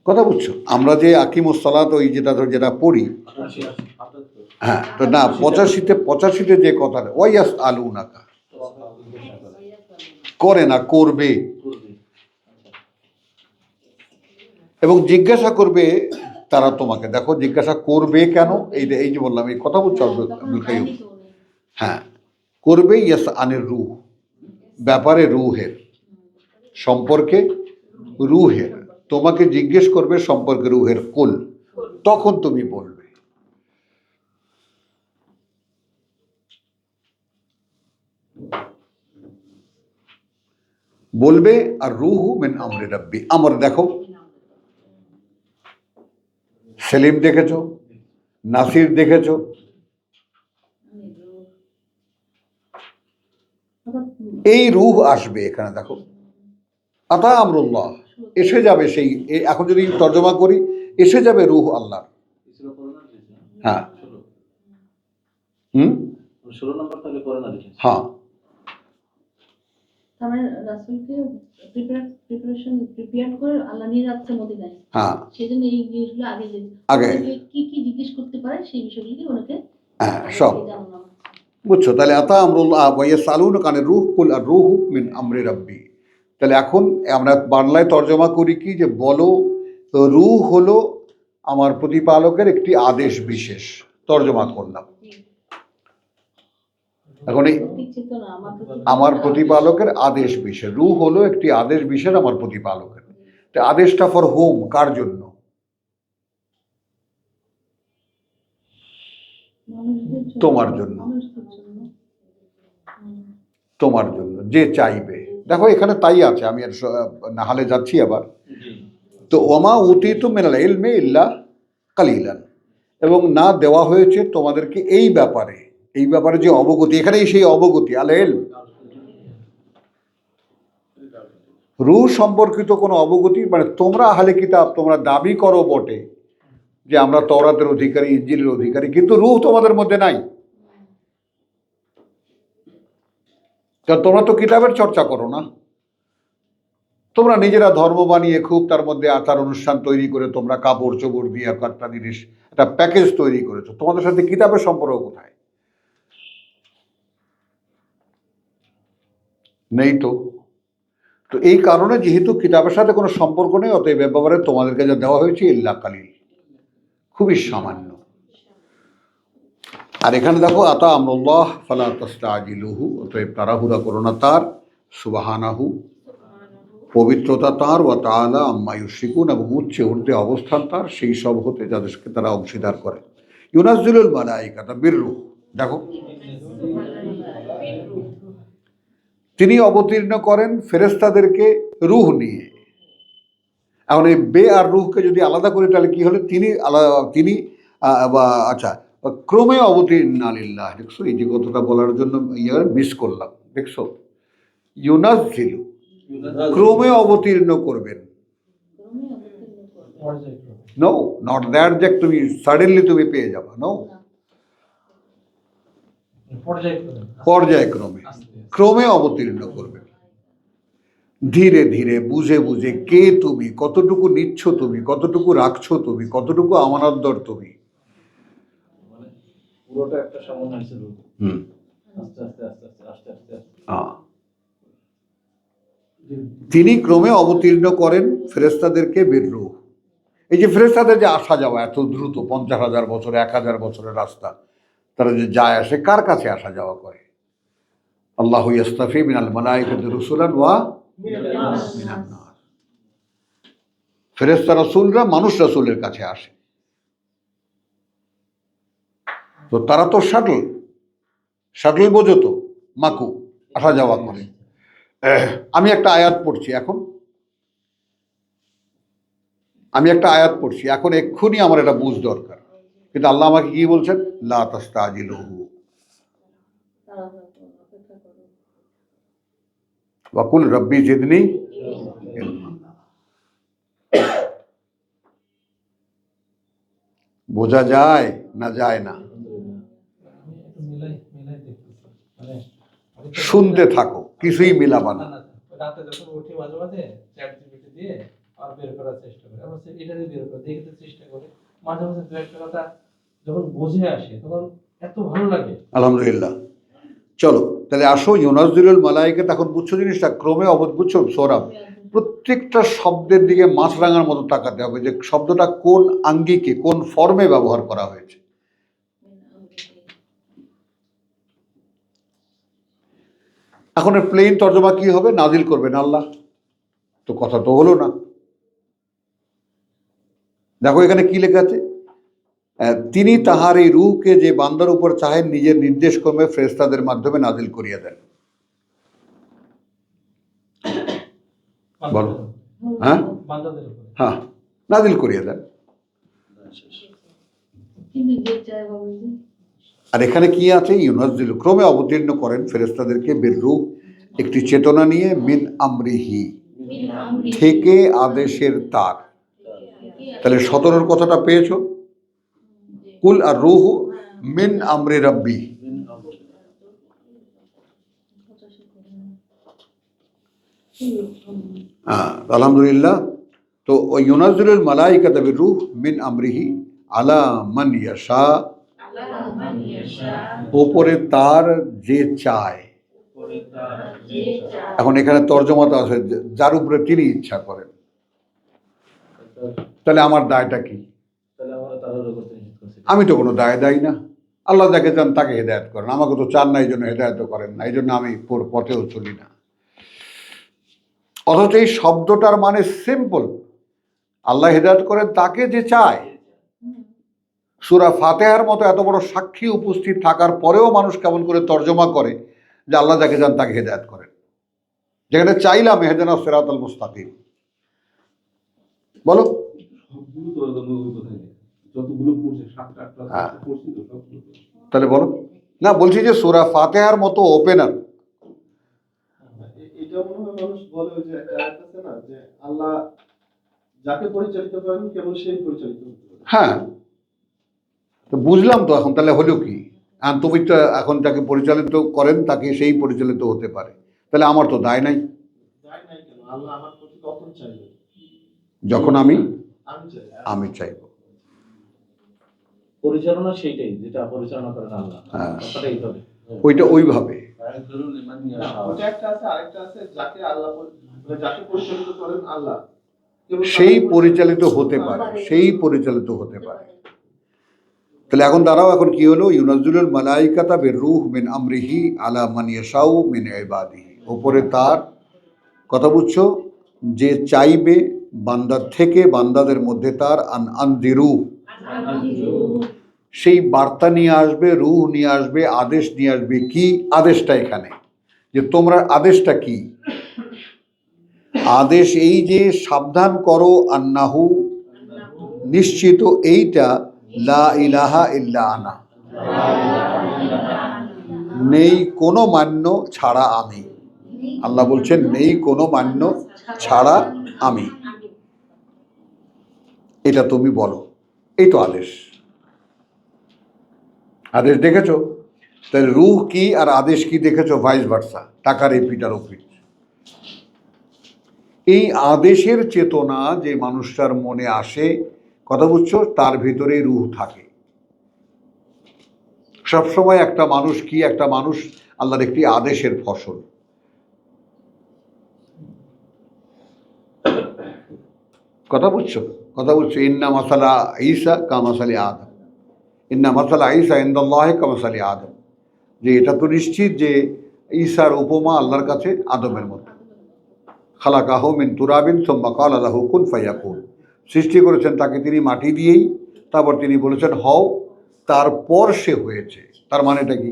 কথা বুঝছো? আমরা যে আকিমুস সালাত ওই যেটা পড়ি, হ্যাঁ, তো না 85তে যে কথা ওয়াইয়াস আলুনাকা, করে না, করবে, এবং জিজ্ঞাসা করবে তারা তোমাকে। দেখো জিজ্ঞাসা করবে কেন? এই যে বললাম, এই কথা বুঝছো আব্দুল কাইয়ুম? হ্যাঁ, করবে ইয়াস আনের রূহ, ব্যাপারে রূহের, সম্পর্কে রূহের, তোমাকে জিজ্ঞেস করবে সম্পর্কে রূহের, কুল, তখন তুমি বলবে। বলবে আর রূহু মিন আমরি রাব্বি। আমর দেখো, সেলিম দেখেছো, নাসির দেখেছো, এই রূহ আসবে এখানে। দেখো আতা আমরুল্লাহ, এসে যাবে সেই, এখন যদি তর্জমা করি, এসে যাবে রূহ আল্লাহ। হ্যাঁ, 16 নম্বর তাহলে করে না লিখেছে। হ্যাঁ, তার মানে রাসূলকে প্রিপেয়ার করে আল্লাহ নিয়ে যাচ্ছে মদিনায়। হ্যাঁ সেই জন্য এই জিনিসগুলো আগে আগে। কি কি জিজ্ঞেস করতে পারে সেই বিষয়গুলি ওনাকে হ্যাঁ আগে সব থেকে জানানো হচ্ছে। বুঝছো? তাহলে আতা আমরুল্লাহ ওয়াইয়াসালুনা কানে রূহ কুল আর রূহু মিন আমরি রাব্বি। তাহলে এখন আমরা বাংলায় তর্জমা করি কি, যে বলো রূহ হলো আমার প্রতিপালকের একটি আদেশ বিশেষ, তর্জমা করলাম। এখন এই ঠিক চেতনা আমার প্রতিপালকের আদেশ বিশেষ, রূহ হলো একটি আদেশ বিশেষ আমার প্রতিপালকের। তো আদেশটা ফর হোম, কার জন্য? মানুষদের জন্য, তোমার জন্য। মানুষদের জন্য। তোমার জন্য, যে চাইবে। দেখো এখানে তাই আছে, আমি আর নাহালে যাচ্ছি আবার। জি। তো ওমা উতীতু মিনাল ইলমি ইল্লা কালিলান, এবং না দেওয়া হয়েছে তোমাদেরকে এই ব্যাপারে, এই ব্যাপারে যে অবগতি, এখানেই সেই অবগতি আল ইলম, রূহ সম্পর্কিত কোনো অবগতি, মানে তোমরা আহলে কিতাব তোমরা দাবি করো বটে যে আমরা তওরাতের অধিকারী, ইনজিলের অধিকারী, কিন্তু রূহ তোমাদের মধ্যে নাই। কারণ তোমরা তো কিতাবের চর্চা করো না, তোমরা নিজেরা ধর্ম বানিয়ে খুব তার মধ্যে আচার অনুষ্ঠান তৈরি করে তোমরা কাপড় চোপড় দিয়ে একটা জিনিস, একটা প্যাকেজ তৈরি করেছো, তোমাদের সাথে কিতাবের সম্পর্ক কোথায়? নেই তো। তো এই কারণে যেহেতু কিতাবের সাথে কোনো সম্পর্ক নেই, অতএব এ ব্যাপারে তোমাদেরকে যা দেওয়া হয়েছে ইল্লা কালিল, খুবই সামান্য। আর এখানে দেখো আতা আমরুল্লাহ ফালা তাস্তাজিলুহু, অতএব তাড়াহুড়া করো না তার, সুবহানাহু পবিত্রতা তাঁর, ওয়া তাআলা আম্মা ইউশরিকুন, এবং উচ্চে ঊর্ধ্বে অবস্থান তার সেই সব হতে যাদেরকে তারা অংশীদার করে। ইউনাজ্জিলুল মালাইকাতা বিররূহ, দেখো তিনি অবতীর্ণ করেন ফেরেশতাদেরকে রূহ নিয়ে। এখন এই বে আর রূহকে যদি আলাদা করি তাহলে কি হলে, তিনি তিনি আচ্ছা ক্রমে অবতীর্ণ আলিল্লাহ, দেখছো এই যে কথাটা বলার জন্য মিস করলাম, দেখছো? ইউনাজ্জিলু ক্রমে অবতীর্ণ করবেন, নো নট দ্যাট যে তুমি সাডেনলি তুমি পেয়ে যাবে, নো, পর্যায়ক্রমে ক্রমে অবতীর্ণ করবেন, ধীরে ধীরে বুঝে বুঝে, কে তুমি, কতটুকু নিচ্ছ তুমি, কতটুকু রাখছো তুমি, কতটুকু আমানতদার তুমি। মানে পুরোটা একটা সমন্বয় ছিল। আস্তে আস্তে আস্তে আস্তে আস্তে আস্তে আস্তে। তিনি ক্রমে অবতীর্ণ করেন ফেরেশতাদেরকে বিররূহ। এই যে ফেরেশতাদের যে আসা যাওয়া এত দ্রুত, 50,000 বছর 1,000 বছরের রাস্তা, তারা যে যায় আসে, কার কাছে আসা যাওয়া করে? আল্লাহু ইয়াস্তাফি মিনাল মালাইকাতি রুসুলান ওয়া মিনান নাস, ফেরেশতা রাসূলরা মানুষ রাসূলের কাছে আসে। তো তারা তো শাটল বোঝো তো, মাকু, আসা যাওয়া করে। আমি একটা আয়াত পড়ছি এখন, এক্ষুনি আমার এটা বুঝ দরকার, কিন্তু আল্লাহ আমাকে কি বলছেন? লা তাস্তাজিলুহু ওয়া কুল রাব্বি জিদনি ইলমা। বোঝা যায় না যায় না? শুনতে থাকো, কিছুই মিলাবা না। রাতে যখন উঠি মাঝে মাঝে চ্যাট জিপিটি দিয়ে আর বের করার চেষ্টা করি, আমরা এটা দিয়ে বের করে দেখতে চেষ্টা করি, মাঝে মাঝে দু একটা কথা যখন বুঝে আসে তখন এত ভালো লাগে। আলহামদুলিল্লাহ। চলো তাহলে আসো, ইউনাজ্জিলুল মালাইকাত, এখন বুঝছো জিনিসটা, ক্রমে বুঝছো সৌরভ? প্রত্যেকটা শব্দের দিকে মাছরাঙার মতো তাকাতে হবে, যে শব্দটা কোন আঙ্গিকে, কোন ফর্মে ব্যবহার করা হয়েছে। এখন এর প্লেন তর্জমা কি হবে? নাজিল করবেন আল্লাহ, তো কথা তো হলো না। দেখো এখানে কি লেখা আছে, তিনি তাহার এই রূহকে যে বান্দার উপর চাহেন নিজের নির্দেশ ক্রমে ফেরেশতাদের মাধ্যমে নাজিল করিয়া দেন। বলো। হ্যাঁ হ্যাঁ, নাজিল করিয়া দেন। আর এখানে কি আছে? ইউনাজ্জিল, ক্রমে অবতীর্ণ করেন ফেরেশতাদেরকে বিররূহ, একটি চেতনা নিয়ে, মিন আমরিহি, থেকে আদেশের তার। তাহলে 17 কথাটা পেয়েছো? কুল আর রূহু মিন আমরি রাব্বি। আলহামদুলিল্লাহ। তো ওই ইউনাজ্জিলুল মালাইকাতা বিরূহ মিন আমরিহি আলা মান ইয়াশা, ওপরে তার যে চায়। এখন এখানে তর্জমাটা আছে যার উপরে তিনি ইচ্ছা করেন। তাহলে আমার দায়টা কি? তাহলে আমরা তাড়াহুড়ো করতে নিষেধ করছি। আমি তো কোনো দায় দেয় না। আল্লাহ যাকে চান তাকে হেদায়েত করেন, আমাকে তো চান না, এই জন্য হেদায়েত করেন না, এই জন্য আমি পথেও চলি না। অথচ এই শব্দটার মানে সিম্পল, আল্লাহ হেদায়েত করেন তাকে যে চায়। সূরা ফাতিহার মতো এত বড় সাক্ষী উপস্থিত থাকার পরেও মানুষ কেমন করে তর্জমা করে যে আল্লাহ যাকে চান তাকে হেদায়েত করেন, যেখানে চাইলাম ইহদিনাস সিরাতাল মুস্তাকিম। বলো সবগুলো তো একদম ওই কোথায় নেই। যতগুলো পড়ছে 7-8টা হ্যাঁ। পড়ছি তো সবগুলো। তাহলে বলো না, বলছি যে সূরা ফাতিহার মতো ওপেনার। এটা মনে হয় মানুষ বলে ওই যে একটা আয়াত আছে না যে আল্লাহ যাকে পরিচালিত করেন কেবল সেই পরিচালিত হতে পারে। হ্যাঁ, তো বুঝলাম তো এখন তাহলে হলো কি, আর তুমি তো এখন যাকে পরিচালিত করেন তাকে সেই পরিচালিত হতে পারে, তাহলে আমার তো দায় নাই। তাই নাই কেন? আল্লাহ আমার প্রতি কখন চাইবে? যখন আমি আমি চাই। চাইব। পরিচালনা সেইটাই যেটা পরিচালনা করেন আল্লাহ, হ্যাঁ। কথাটাই হবে। ওইটা ওইভাবে। ফায়াজুরুল লিমান না, ইয়াশা। ওটা একটা আছে, আরেকটা আছে যাকে আল্লাহ মানে যাকে পরিচালিত করেন আল্লাহ কেবল সেই তাকে পরিচালিত হতে পারে, সেই পরিচালিত হতে পারে। তাহলে এখন দাঁড়াও, এখন কি হলো? ইউনাজ্জিলুল মালাইকাতা বিরূহ মিন আমরিহি আলা মান ইয়াশাউ মিন ইবাদিহি, উপরে তার কথা বুঝছো, যে চাইবে বান্দার থেকে, বান্দাদের মধ্যে তার আনদিরু, সেই বার্তা নিয়ে আসবে, রূহ নিয়ে আসবে, আদেশ নিয়ে আসবে। কি আদেশটা এখানে? যে তোমরা, আদেশটা কি? আদেশ এই যে সাবধান করো, আন্নাহু নিশ্চিত, এইটা লা ইলাহা ইল্লা আনা, নেই কোনো মান্য ছাড়া আমি। আল্লাহ বলছেন নেই কোনো মান্য ছাড়া আমি, এটা তুমি বলো। এই তো আদেশ। আদেশ দেখেছো? তাহলে রূহ কি আর আদেশ কি দেখেছো? ভাইস ভার্সা, টাকার এপিট আর ওপিট। এই আদেশের চেতনা যে মানুষটার মনে আসে, কথা বুঝছো, তার ভিতরে রূহ থাকে। সবসময় একটা মানুষ কি, একটা মানুষ আল্লাহর একটি আদেশের ফসল। কথা বুঝছো? কথা বুঝছো? ইন্না মাসালা ঈসা কামাসালি আদম, ইন্না মাসালা ঈসা ইনদাল্লাহি কামাসালি আদম, যে এটা তো নিশ্চিত যে ঈসার উপমা আল্লাহর কাছে আদমের মতো। খালাকাহু মিন তুরাবিন সুম্মা ক্বালা লাহু কুন ফায়াকুন, সৃষ্টি করেছেন তাকে তিনি মাটি দিয়েই, তারপর তিনি বলেছেন হও, তারপর সে হয়েছে। তার মানেটা কি?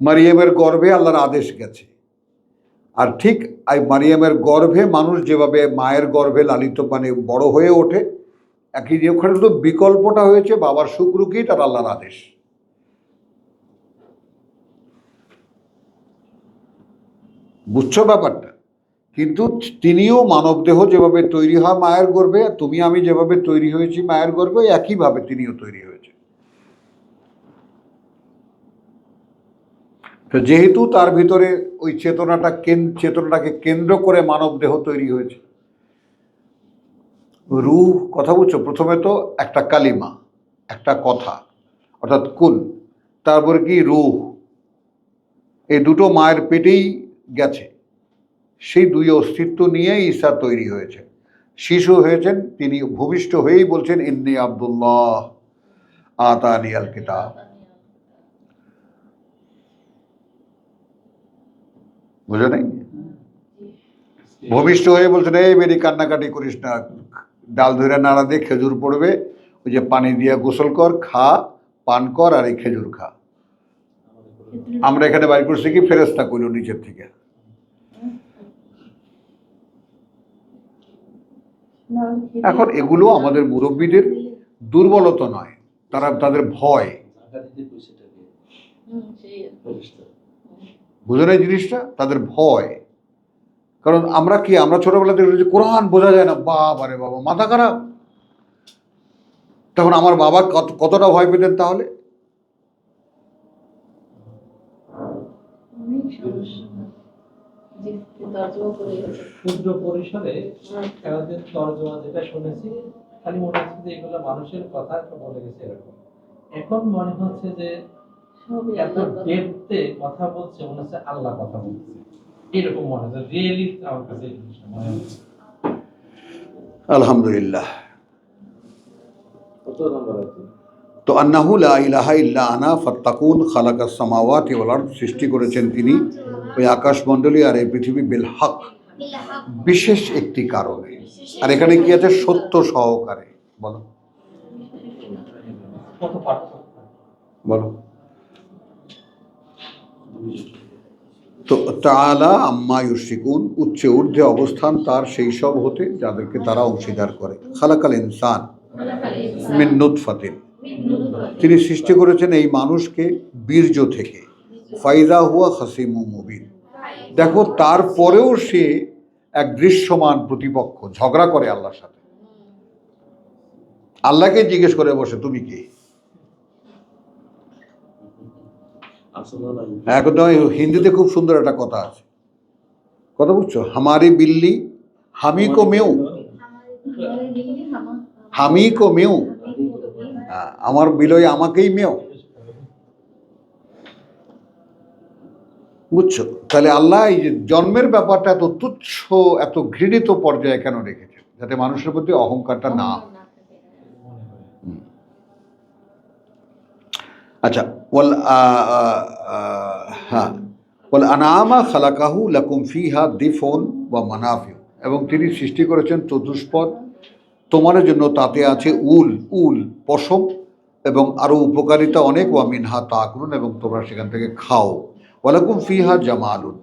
মারিয়ামের গর্ভে আল্লাহর আদেশ গেছে, আর ঠিক এই মারিয়ামের গর্ভে মানুষ যেভাবে মায়ের গর্ভে লালিত মানে বড় হয়ে ওঠে, একই যে ওখানে শুধু বিকল্পটা হয়েছে বাবার শুক্রকিট আর আল্লাহর আদেশ। বুঝছো ব্যাপারটা? কিন্তু তিনিও মানবদেহ যেভাবে তৈরি হয় মায়ের গর্ভে, তুমি আমি যেভাবে তৈরি হয়েছি মায়ের গর্ভে, একইভাবে তিনিও তৈরি হয়েছে। তো যেহেতু তার ভিতরে ওই চেতনাটাকে কেন্দ্র করে মানবদেহ তৈরি হয়েছে। রূহ, কথা বুঝছো, প্রথমে তো একটা কালিমা, একটা কথা, অর্থাৎ কুন, তারপরে কি রূহ, এই দুটো মায়ের পেটেই গেছে। সেই দুই অস্তিত্ব নিয়ে ঈসা তৈরি হয়েছে, শিশু হয়েছেন। তিনি ভূমিষ্ঠ হয়েই বলছেন ইন্নী আব্দুল্লাহ আতানি আল কিতাব। বুঝে নাই? ভূমিষ্ঠ হয়ে বলছেন এই বেরি কান্নাকাটি করিস না, ডাল ধরে নাড়া দিয়ে খেজুর পড়বে, ওই যে পানি দিয়ে গোসল কর, খা, পান কর, আর এই খেজুর খা। আমরা এখানে বাইর করছি কি ফেরেশতা কইল নিচের থেকে। এখন এগুলো আমাদের মুরব্বীদের দুর্বলতা নয়, তাদের ভয়। টাকা দিতে পয়সাটাকে ফেরেশতা। বুঝে না এই জিনিসটা? তাদের ভয়। কারণ আমরা কি, আমরা ছোটবেলা থেকে কোরআন বোঝা যায় না, বাবা রে বাবা মাথা খারাপ। তখন আমার বাবা কতটা ভয় পেতেন তাহলে? জি, তর্জমা করে গেছে। ক্ষুদ্র পরিসরে এতদিন তর্জমা যেটা শুনেছি, খালি মনে হচ্ছে যে এগুলো মানুষের কথা বলে গেছে এরকম। এখন মনে হচ্ছে যে সবই এত আল্লাহর কথা। ডেপথে কথা বলছে, মনে হচ্ছে আল্লাহ কথা বলছে, এরকম মনে হচ্ছে। রিয়েলি আমার কাছে এই জিনিসটা মনে হচ্ছে। আলহামদুলিল্লাহ। কত নাম্বার আছে? তো আন্নাহু লা ইলাহা ইল্লা আনা ফাত্তাকুন খালাকাস সামাওয়াতি ওয়াল আরদ, সৃষ্টি করেছেন তিনি ওই আকাশমণ্ডলী আর এই পৃথিবী বিল হক, বিশেষ একটি কারণে। আর এখানে কি আছে? সত্য সহকারে। বলো কত পার্থক্য। বলো। তো তাআলা আম্মা ইউশরিকুন, উচ্চে ঊর্ধ্বে অবস্থান তার সেই সব হতে যাদেরকে তারা অংশীদার করে। খালাকাল ইনসান মিন নুতফাতিন, তিনি সৃষ্টি করেছেন এই মানুষকে বীর্য থেকে। ফাইদা হুয়া খাসিমুম মুবিন, দেখো তারপরেও সে এক দৃশ্যমান প্রতিপক্ষ, ঝগড়া করে আল্লাহর সাথে। আল্লাহকে জিজ্ঞেস করে বসে তুমি কে। আসলে নাই। একদম হিন্দিতে খুব সুন্দর একটা কথা আছে, কথা বুঝছো? হামারি বিল্লি হামি কো মেউ, হামি কো মেউ, আমার বিলয় আমাকেই মেও। বুঝছো? তাহলে আল্লাহ এই যে জন্মের ব্যাপারটা এত তুচ্ছ, এত ঘৃণিত পর্যায়ে কেন রেখেছে? যাতে মানুষের প্রতি অহংকারটা না হয়। আচ্ছা, ওয়াল হ্যাঁ, ওয়াল আনামা খালাকাহু লাকুম ফিহা দিফুন ওয়া মানাফিউ, এবং তিনি সৃষ্টি করেছেন চতুষ্পদ, তোমাদের জন্য তাতে আছে উল, উল পশম, এবং আরো উপকারিতা অনেক। ওয়া মিনহা তাকুলুন, এবং তোমরা সেখান থেকে খাও। ওয়ালাকুম ফিহা জামালুন,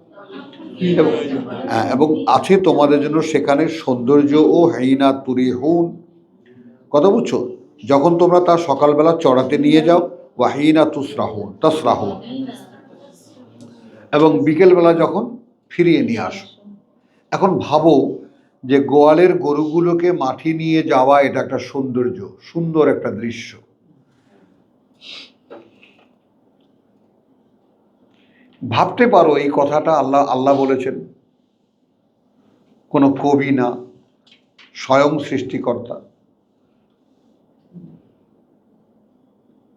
এবং আছে তোমাদের জন্য সেখানে সৌন্দর্য। ও হাইনা তুরিহুন, কথা বুঝছো? যখন তোমরা তা সকালবেলা চড়াতে নিয়ে যাও। ওয়াহিনা তুসরাহুন তসরাহুন, এবং বিকেলবেলা যখন ফিরিয়ে নিয়ে আসো। এখন ভাবো যে গোয়ালের গরুগুলোকে মাঠে নিয়ে যাওয়া, এটা একটা সৌন্দর্য, সুন্দর একটা দৃশ্য। ভাবতে পারো এই কথাটা আল্লাহ বলেছেন, কোনো কবি না, স্বয়ং সৃষ্টিকর্তা।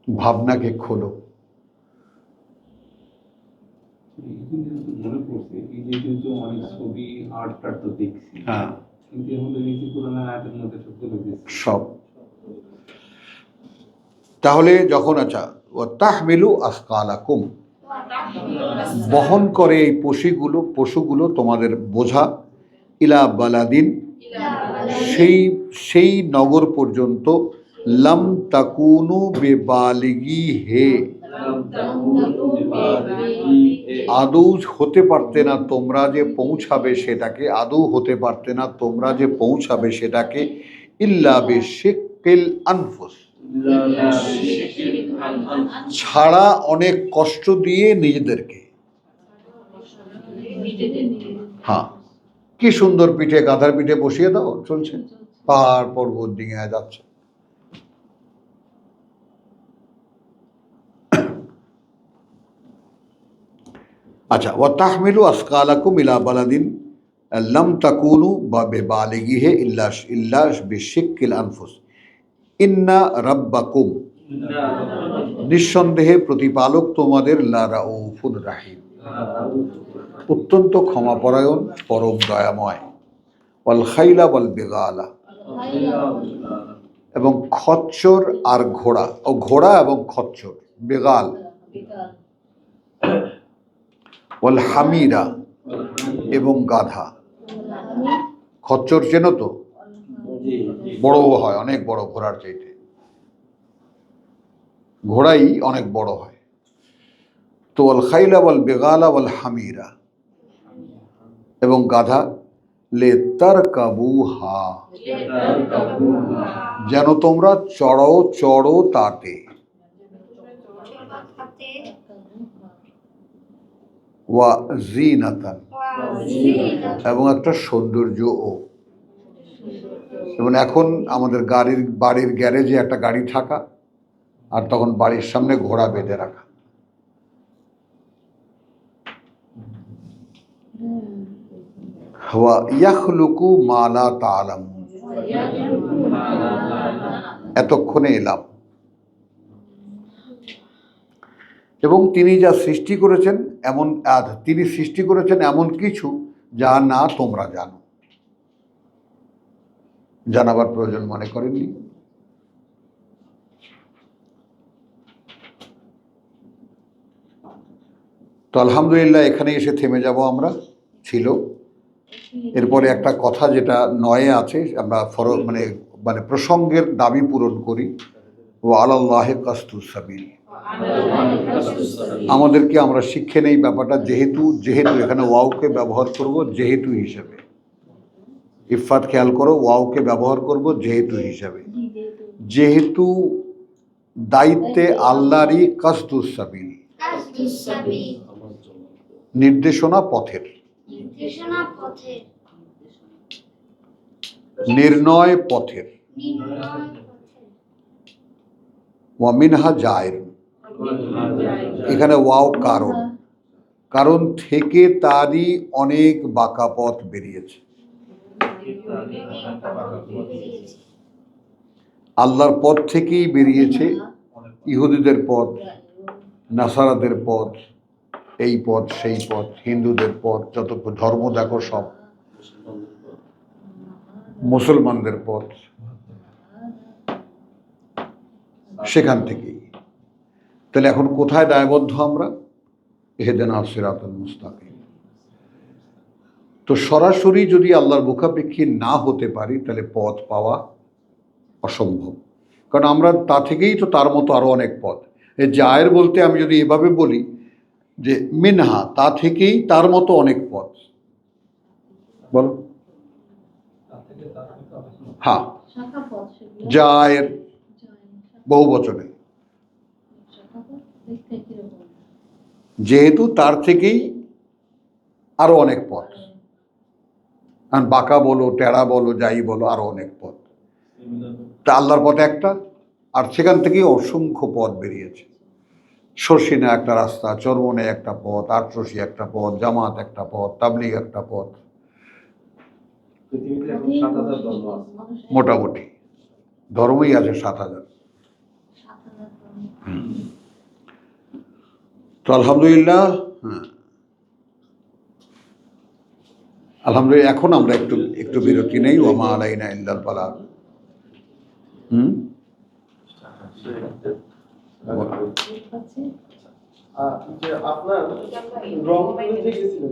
ভাবনাকে খোলো। মনে পড়ছে এই যে কিন্তু অনেক ছবি আর্ট টার্ট তো দেখছি, হ্যাঁ, কিন্তু এখন তো দেখছি পুরোনো আর্টের মধ্যে সবগুলো দেখছি। সব। তাহলে যখন আচ্ছা, ও তাহমিলু আসকালাকুম, বহন করে এই পশুগুলো তোমাদের বোঝা। ইলা বালাদিন, সেই নগর পর্যন্ত। লাম তাকুনু বেবালিগি হে, আদৌ হতে পারতে না তোমরা যে পৌঁছাবে সেটাকে, আদৌ হতে পারতে না তোমরা যে পৌঁছাবে সেটাকে। ইল্লা বিশিক্কিল আনফুস, ছাড়া অনেক কষ্ট দিয়ে নিজেদেরকে। হ্যাঁ, কি সুন্দর পিঠে, গাধার পিঠে বসিয়ে দাও, চলছে, পাহাড় পর্বত ডিঙে যাচ্ছে। আচ্ছা, ওয়া তাহমিলু আসকালাকুম ইলা বালাদিন লাম তাকুনু বিবালিগিহি ইল্লা বিশিক্কিল আনফুস। ইন্না রাব্বাকুম, নিঃসন্দেহে প্রতিপালক তোমাদের লা রাউফুর রাহিম, অত্যন্ত ক্ষমাপরায়ণ, পরম দয়াময়। ওয়াল খাইলা ওয়াল বিগালা, এবং খচ্চর আর ঘোড়া, ও ঘোড়া এবং খচ্চর, বেগাল। ওয়াল হামিরা, এবং গাধা। খচ্চর চেনো তো? বড় হয়, অনেক বড়, ঘোড়ার চাইতে ঘোড়াই অনেক বড় হয়। তো ওয়াল খাইলা ওয়াল বেগালা ওয়াল হামিরা, এবং গাধা। লে তারকাবুহা, যেন তোমরা চড়ো তাতে। ওয়া জিনাতান, এবং একটা সৌন্দর্যও। এবং এখন আমাদের বাড়ির গ্যারেজে একটা গাড়ি থাকা, আর তখন বাড়ির সামনে ঘোড়া বেঁধে রাখা। ওয়া ইয়াখলুকু মা লা তা'লামুন। এতক্ষণে এলাম। এবং তিনি যা সৃষ্টি করেছেন তিনি সৃষ্টি করেছেন এমন কিছু যা না তোমরা জানো। জানাবার প্রয়োজন মনে করেননি? তো আলহামদুলিল্লাহ এখানে এসে থেমে যাব আমরা। ছিল এরপরে একটা কথা যেটা নয়ে আছে, আমরা মানে প্রসঙ্গের দাবি পূরণ করি। ও আলাল্লাহি কাসদুস সাবিল। আমাদেরকে আমরা শিক্ষে নেই ব্যাপারটা, যেহেতু এখানে ওয়াওকে ব্যবহার করব যেহেতু হিসাবে। ইফাত খেয়াল করো, ওয়াওকে ব্যবহার করব যেহেতু হিসাবে। যেহেতু দায়িত্বে আল্লাহরই কাসদুস সাবিল, নির্দেশনা পথের, নির্ণয় পথের। ওয়া মিনহা জায়ের, এখানে ওয়াও কারণ থেকে তারই অনেক বাঁকা পথ বেরিয়েছে। আল্লাহর পথ থেকেই বেরিয়েছে ইহুদিদের পথ, নাসারাদের পথ, এই পথ সেই পথ, হিন্দুদের পথ, যত ধর্ম দেখো সব, মুসলমানদের পথ, সেখান থেকেই। তাহলে এখন কোথায় দায়বদ্ধ আমরা? ইহদিনা সিরাতাল মুস্তাকিম। তো সরাসরি যদি আল্লাহর মুখাপেক্ষী না হতে পারি তাহলে পথ পাওয়া অসম্ভব। কারণ আমরা তা থেকেই তো তার মতো আরো অনেক পথ। এই জায়ের বলতে আমি যদি এভাবে বলি যে মিনহা, তা থেকেই তার মতো অনেক পথ। বলো। হ্যাঁ, জায়ের বহু বচনে, যেহেতু তার থেকেই আরো অনেক পথ। আর বাঁকা বলো, টেরা বলো, যাই বলো, আরো অনেক পথ। তা আল্লাহর পথ একটা, আর সেখান থেকেই অসংখ্য পথ বেরিয়েছে। শর্ষিনা একটা রাস্তা, চরমনে একটা পথ, আটরশি একটা পথ, জামাত একটা পথ, তাবলিগ একটা পথ, পৃথিবীতে এখন 7,000 ধর্ম আছে। মোটামুটি ধর্মই আছে 7,000। তো আলহামদুলিল্লাহ, আলহামদুলিল্লাহ এখন আমরা একটু বিরতি নেই। ওয়া মা আলাইনা ইল্লাল বালাগ। যে আপনার রংপুরে যে গেছিলেন